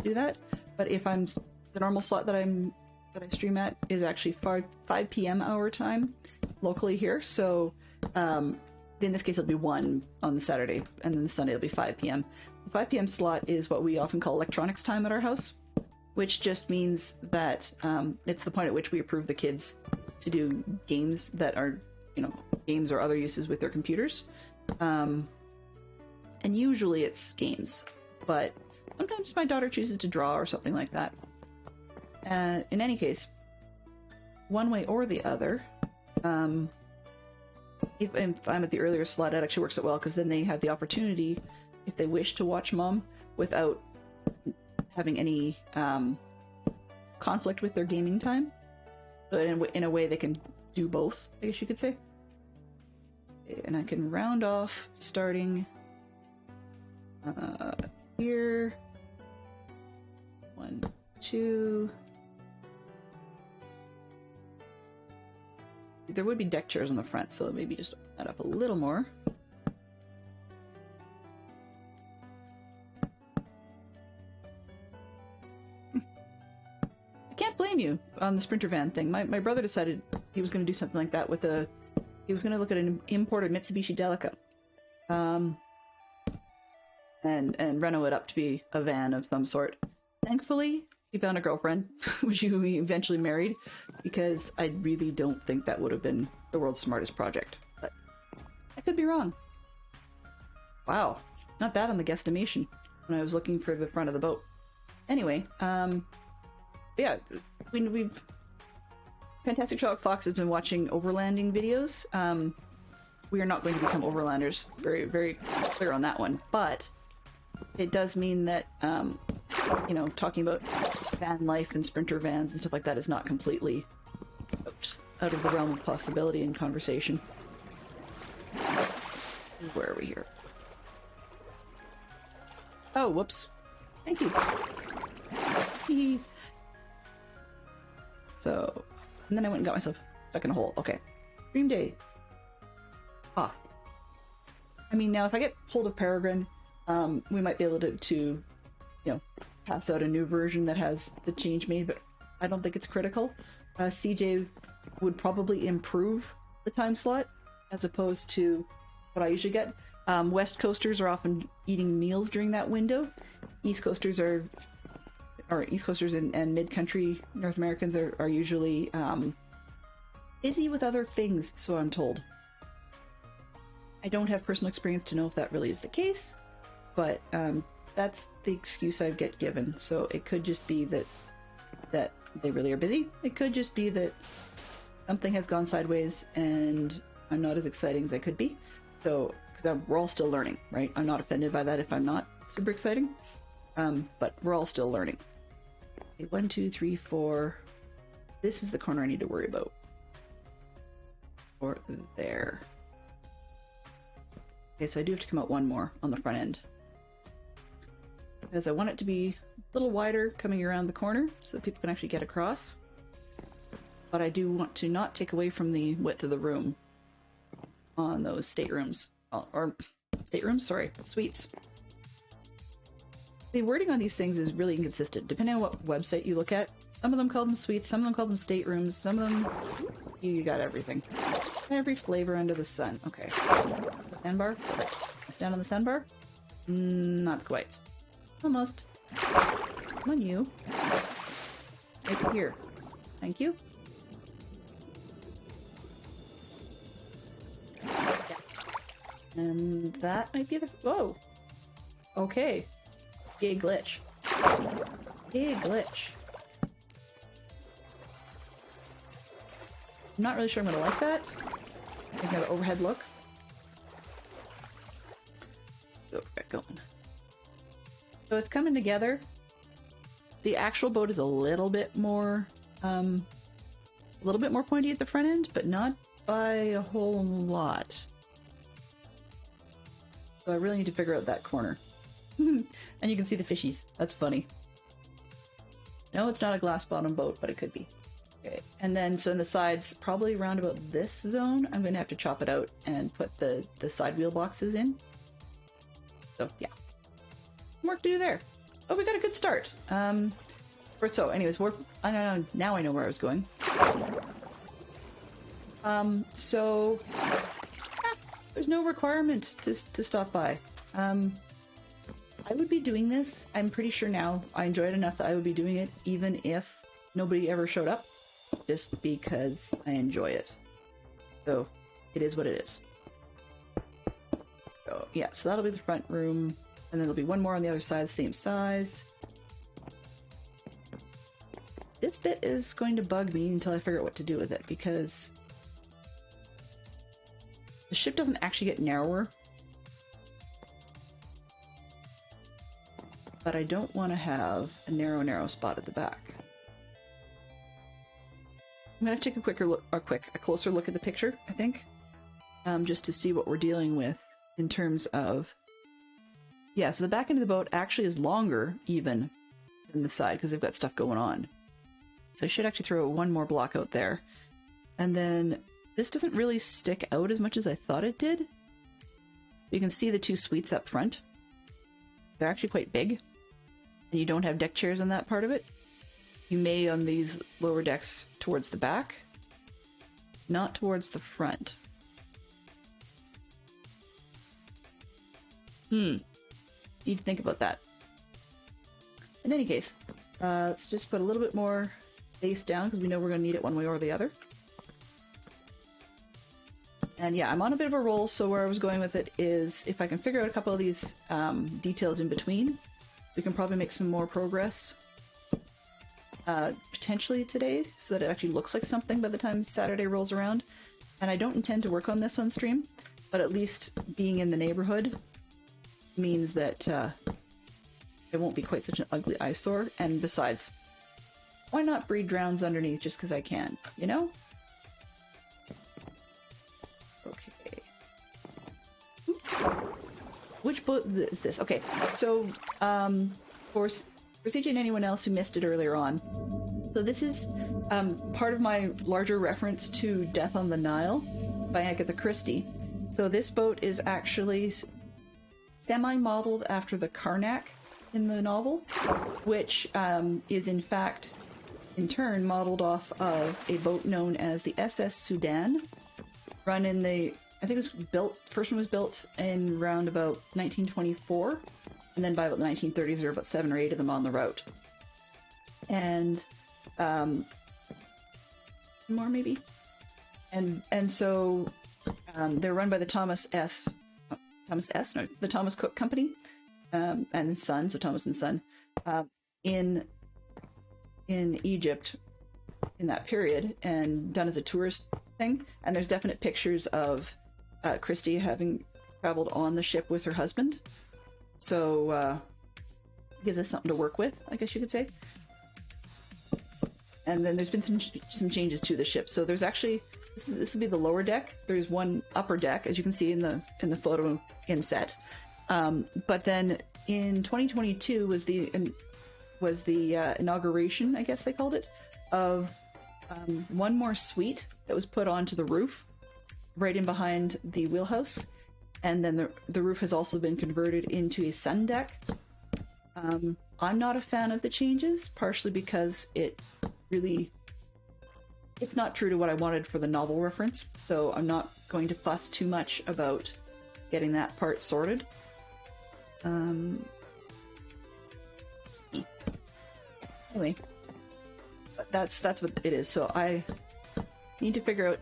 do that, but if I'm the normal slot that I stream at is actually 5 p.m. our time locally here, so in this case it'll be 1 on the Saturday, and then the Sunday it'll be 5 p.m. The 5 p.m. slot is what we often call electronics time at our house, which just means that it's the point at which we approve the kids to do games that are, you know, games or other uses with their computers. And usually it's games, but sometimes my daughter chooses to draw or something like that. In any case, one way or the other, if I'm at the earlier slot, it actually works out well, because then they have the opportunity, if they wish, to watch Mom without having any conflict with their gaming time. So in a way they can do both, I guess you could say. And I can round off starting here. 1, 2. There would be deck chairs on the front, so maybe just open that up a little more. I can't blame you on the Sprinter van thing. My brother decided he was going to do something like that with a... He was going to look at an imported Mitsubishi Delica. And reno it up to be a van of some sort. Thankfully, he found a girlfriend, which he eventually married, because I really don't think that would have been the world's smartest project. But I could be wrong. Wow, not bad on the guesstimation when I was looking for the front of the boat. Anyway, yeah, we've... Fantastic Shot Fox has been watching overlanding videos. We are not going to become overlanders. Very, very clear on that one. But it does mean that, you know, talking about van life and Sprinter vans and stuff like that is not completely out of the realm of possibility in conversation. Where are we here? Oh, whoops. Thank you. So... And then I went and got myself stuck in a hole. Okay. Dream day. Off. I mean, now if I get hold of Peregrine, we might be able to, you know, pass out a new version that has the change made, but I don't think it's critical. CJ would probably improve the time slot as opposed to what I usually get. West Coasters are often eating meals during that window. East Coasters are... or East Coasters and mid-country North Americans are usually busy with other things, so I'm told. I don't have personal experience to know if that really is the case, but that's the excuse I get given. So it could just be that they really are busy. It could just be that something has gone sideways and I'm not as exciting as I could be. So, because we're all still learning, right? I'm not offended by that if I'm not super exciting, but we're all still learning. 1, 2, 3, 4. This is the corner I need to worry about. Or there. Okay, so I do have to come out one more on the front end. Because I want it to be a little wider coming around the corner so that people can actually get across. But I do want to not take away from the width of the room on those staterooms. Or staterooms? Sorry, suites. The wording on these things is really inconsistent, depending on what website you look at. Some of them call them suites, some of them call them staterooms, some of them... You got everything. Every flavor under the sun. Okay. Sandbar? Stand on the sandbar? Not quite. Almost. Come on, you. Right here. Thank you. Yeah. And that might be the... Whoa! Okay. Yay, glitch. Yay, glitch. I'm not really sure I'm gonna like that. I think I have an overhead look. So get going. So it's coming together. The actual boat is a little bit more pointy at the front end, but not by a whole lot. So I really need to figure out that corner. And you can see the fishies. That's funny. No, it's not a glass bottom boat, but it could be. Okay, and then so in the sides, probably around about this zone, I'm going to have to chop it out and put the side wheel boxes in. So yeah, work to do there. Oh, we got a good start. So anyways, I don't know, now I know where I was going. So there's no requirement to stop by. I would be doing this. I'm pretty sure now I enjoy it enough that I would be doing it even if nobody ever showed up, just because I enjoy it. So it is what it is. So yeah, so that'll be the front room, and then there'll be one more on the other side, same size. This bit is going to bug me until I figure out what to do with it, because the ship doesn't actually get narrower. but I don't want to have a narrow spot at the back. I'm gonna take a closer look at the picture, I think, just to see what we're dealing with in terms of. Yeah, so the back end of the boat actually is longer even than the side because they've got stuff going on. So I should actually throw one more block out there, and then this doesn't really stick out as much as I thought it did. You can see the two suites up front. They're actually quite big, and you don't have deck chairs on that part of it. You may on these lower decks towards the back, not towards the front. Need to think about that. In any case, let's just put a little bit more base down because we know we're going to need it one way or the other. And yeah, I'm on a bit of a roll, so where I was going with it is if I can figure out a couple of these details in between, we can probably make some more progress potentially today, so that it actually looks like something by the time Saturday rolls around. And I don't intend to work on this on stream, but at least being in the neighborhood means that it won't be quite such an ugly eyesore. And besides, why not breed drowns underneath just because I can, you know? Okay. Which boat is this? Okay, so for CJ and anyone else who missed it earlier on, so this is part of my larger reference to Death on the Nile by Agatha Christie. So this boat is actually semi-modeled after the Karnak in the novel, which is in fact, in turn, modeled off of a boat known as the SS Sudan, run in the, I think it was built, first one was built in around about 1924, and then by about the 1930s there were about 7 or 8 of them on the route. And more maybe? And so they're run by the the Thomas Cook Company, and Son, so Thomas and Son, in Egypt in that period, and done as a tourist thing. And there's definite pictures of Christie having traveled on the ship with her husband. So gives us something to work with, I guess you could say. And then there's been some changes to the ship. So there's actually this will be the lower deck. There's one upper deck, as you can see in the photo inset. But then in 2022 was the inauguration, I guess they called it, of one more suite that was put onto the roof, right in behind the wheelhouse. And then the roof has also been converted into a sun deck. I'm not a fan of the changes, partially because it's not true to what I wanted for the novel reference, so I'm not going to fuss too much about getting that part sorted. Anyway, but that's what it is. So I need to figure out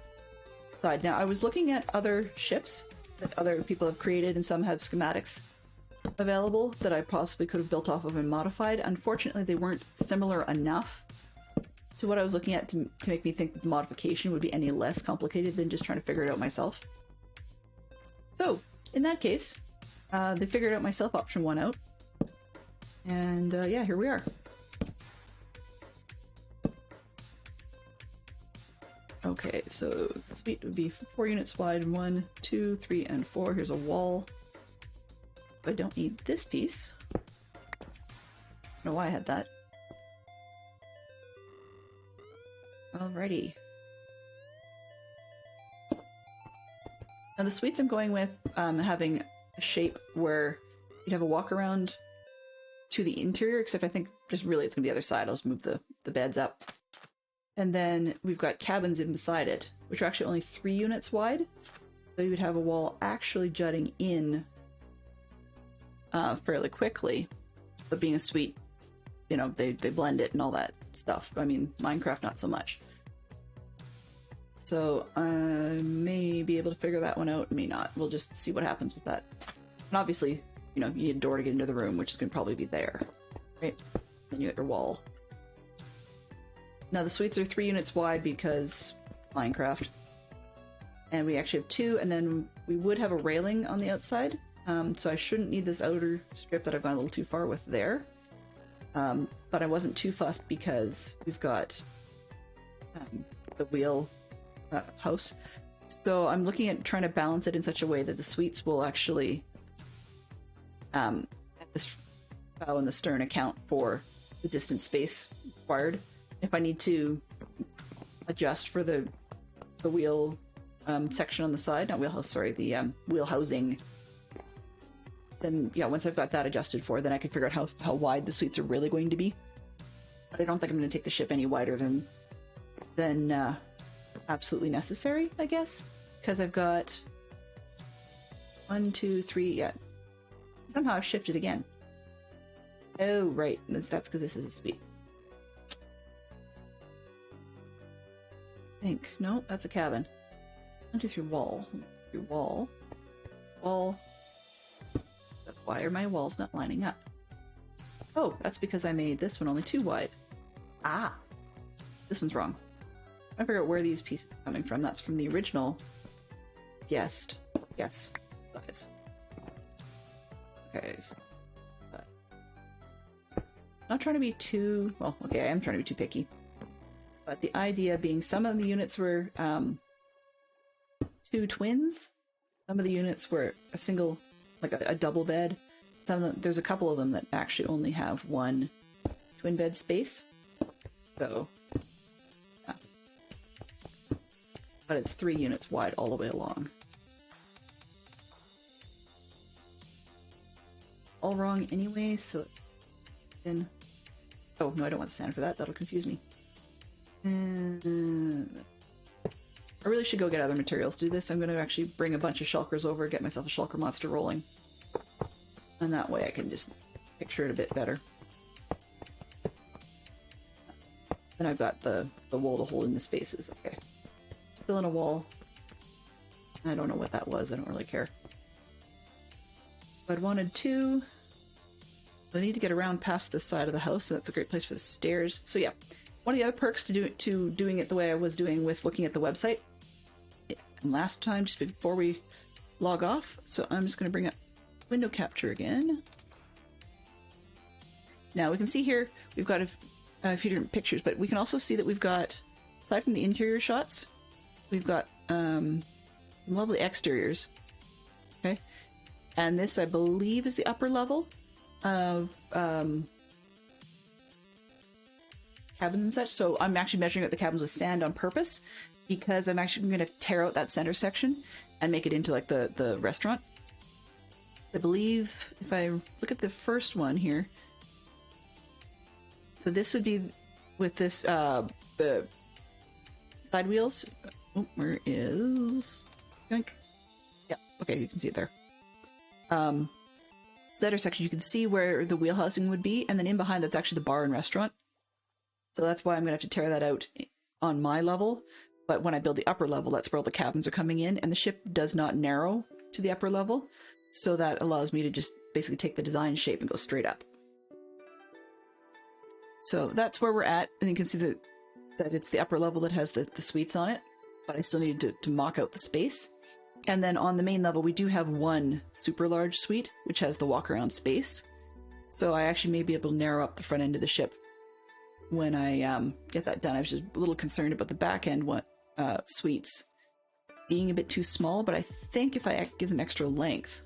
side. Now, I was looking at other ships that other people have created, and some have schematics available that I possibly could have built off of and modified. Unfortunately, they weren't similar enough to what I was looking at to make me think that the modification would be any less complicated than just trying to figure it out myself. So, in that case, they figured out my self-option one out. And yeah, here we are. Okay, so the suite would be 4 units wide, 1, 2, 3, and 4. Here's a wall. I don't need this piece. I don't know why I had that. Alrighty. Now the suites I'm going with having a shape where you'd have a walk around to the interior, except I think just really it's going to be the other side. I'll just move the beds up. And then we've got cabins in beside it, which are actually only 3 units wide. So you would have a wall actually jutting in fairly quickly. But being a suite, you know, they blend it and all that stuff. I mean, Minecraft, not so much. So I may be able to figure that one out, may not. We'll just see what happens with that. And obviously, you know, you need a door to get into the room, which is going to probably be there, right? Then you got your wall. Now the suites are 3 units wide because Minecraft. And we actually have 2, and then we would have a railing on the outside, So I shouldn't need this outer strip that I've gone a little too far with there. But I wasn't too fussed because we've got the wheel house. So I'm looking at trying to balance it in such a way that the suites will actually, at this bow and the stern, account for the distance space required. If I need to adjust for the wheel section on the side, not wheelhouse, sorry, the wheel housing, then yeah, once I've got that adjusted for, then I can figure out how wide the suites are really going to be. But I don't think I'm going to take the ship any wider than absolutely necessary, I guess, because I've got 1, 2, 3. Yeah, somehow I've shifted again. Oh right, that's because this is a suite. I think no, that's a cabin. 1, 2, 3 wall. 3 wall. Why are my walls not lining up? Oh, that's because I made this one only 2 wide. Ah, this one's wrong. I figure out where these pieces are coming from. That's from the original guest size. Okay, so, not trying to be too, well, okay, I am trying to be too picky. But the idea being some of the units were 2 twins. Some of the units were a single, like a double bed. Some of them, there's a couple of them that actually only have 1 twin bed space. So, yeah. But it's 3 units wide all the way along. All wrong anyway, so then, oh no, I don't want the sand for that. That'll confuse me. I really should go get other materials to do this. I'm going to actually bring a bunch of shulkers over, get myself a shulker monster rolling. And that way I can just picture it a bit better. Then I've got the wool to hold in the spaces. Okay. Fill in a wall. I don't know what that was. I don't really care. I'd wanted 2. I need to get around past this side of the house, so that's a great place for the stairs. So yeah, one of the other perks to doing it the way I was doing with looking at the website and last time, just before we log off, so I'm just going to bring up window capture again. Now we can see here we've got a few different pictures, but we can also see that we've got, aside from the interior shots, we've got lovely exteriors. Okay, and this I believe is the upper level of cabins and such. So I'm actually measuring out the cabins with sand on purpose because I'm actually going to tear out that center section and make it into like the restaurant. I believe if I look at the first one here, so this would be with this the side wheels. Oh, where is Yoink? Yeah, okay, you can see it there. Center section, you can see where the wheel housing would be, and then in behind that's actually the bar and restaurant. So that's why I'm going to have to tear that out on my level. But when I build the upper level, that's where all the cabins are coming in, and the ship does not narrow to the upper level. So that allows me to just basically take the design shape and go straight up. So that's where we're at, and you can see that it's the upper level that has the suites on it, but I still need to mock out the space. And then on the main level, we do have 1 super large suite, which has the walk around space. So I actually may be able to narrow up the front end of the ship when I get that done. I was just a little concerned about the back end suites being a bit too small, but I think if I give them extra length,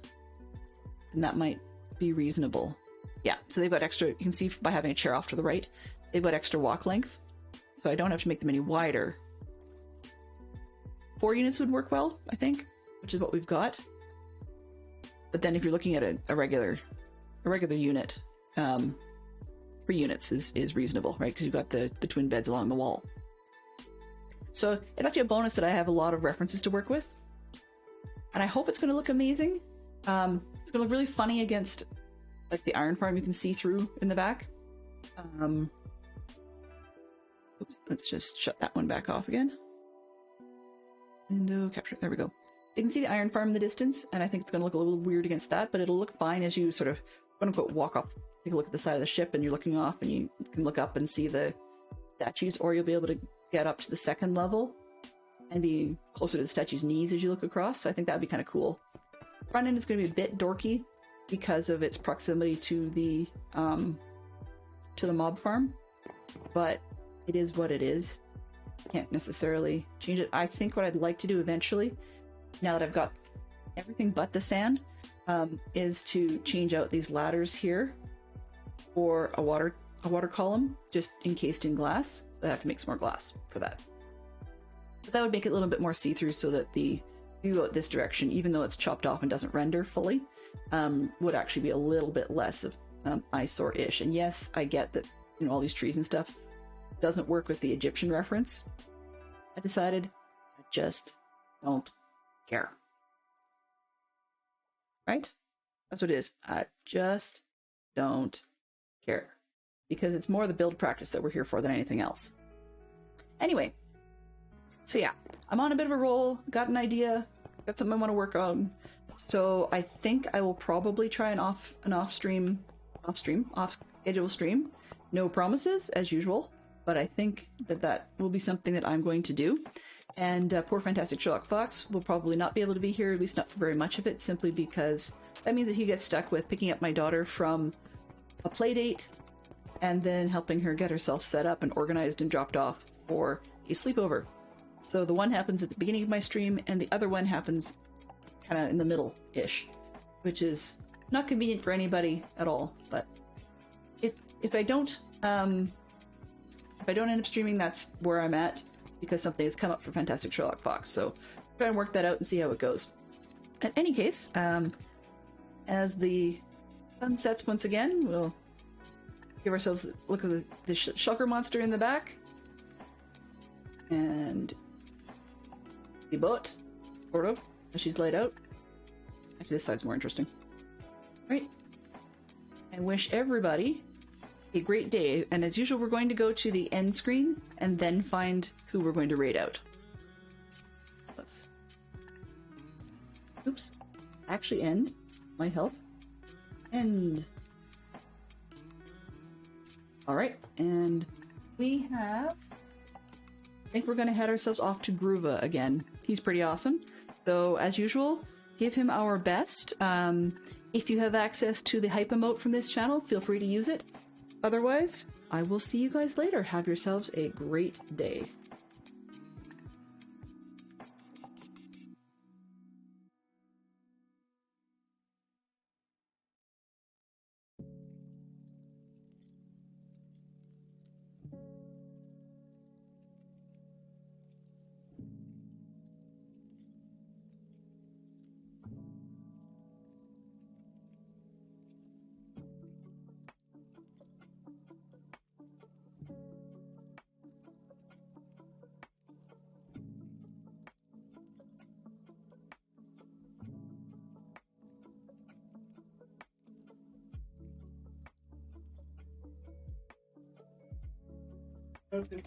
then that might be reasonable. Yeah, so they've got extra, you can see by having a chair off to the right, they've got extra walk length, so I don't have to make them any wider. 4 units would work well, I think, which is what we've got. But then if you're looking at a regular unit, 3 units is reasonable, right? Because you've got the twin beds along the wall. So it's actually a bonus that I have a lot of references to work with. And I hope it's going to look amazing. It's going to look really funny against like the iron farm you can see through in the back. Oops, let's just shut that one back off again. Window capture, there we go. You can see the iron farm in the distance, and I think it's going to look a little weird against that, but it'll look fine as you sort of, quote-unquote, walk off, take a look at the side of the ship, and you're looking off, and you can look up and see the statues, or you'll be able to get up to the second level and be closer to the statue's knees as you look across, so I think that would be kind of cool. front end is going to be a bit dorky because of its proximity to the mob farm, but it is what it is. Can't necessarily change it. I think what I'd like to do eventually, now that I've got everything but the sand, is to change out these ladders here for a water column, just encased in glass. So I have to make some more glass for that. But that would make it a little bit more see-through, so that the view out this direction, even though it's chopped off and doesn't render fully, would actually be a little bit less of eyesore-ish. And yes, I get that, you know, all these trees and stuff doesn't work with the Egyptian reference. I decided I just don't care. Right? That's what it is. I just don't care. Because it's more the build practice that we're here for than anything else. Anyway, so yeah, I'm on a bit of a roll, got an idea, got something I want to work on. So I think I will probably try an off schedule stream. No promises, as usual, but I think that will be something that I'm going to do. And poor Fantastic Sherlock Fox will probably not be able to be here, at least not for very much of it, simply because that means that he gets stuck with picking up my daughter from a play date and then helping her get herself set up and organized and dropped off for a sleepover. So the one happens at the beginning of my stream, and the other one happens kind of in the middle-ish, which is not convenient for anybody at all. But if I don't end up streaming, that's where I'm at, because something has come up for Fantastic Sherlock Fox. So try and work that out and see how it goes. In any case, as the sun sets once again, we'll give ourselves a look at the shulker monster in the back. And the boat, sort of, as she's laid out. Actually, this side's more interesting. Right? And wish everybody a great day. And as usual, we're going to go to the end screen and then find who we're going to raid out. Let's... Oops. Actually end. Might help. End. Alright, and we have... I think we're going to head ourselves off to Groova again. He's pretty awesome. So, as usual, give him our best. If you have access to the hype emote from this channel, feel free to use it. Otherwise, I will see you guys later. Have yourselves a great day. Okay.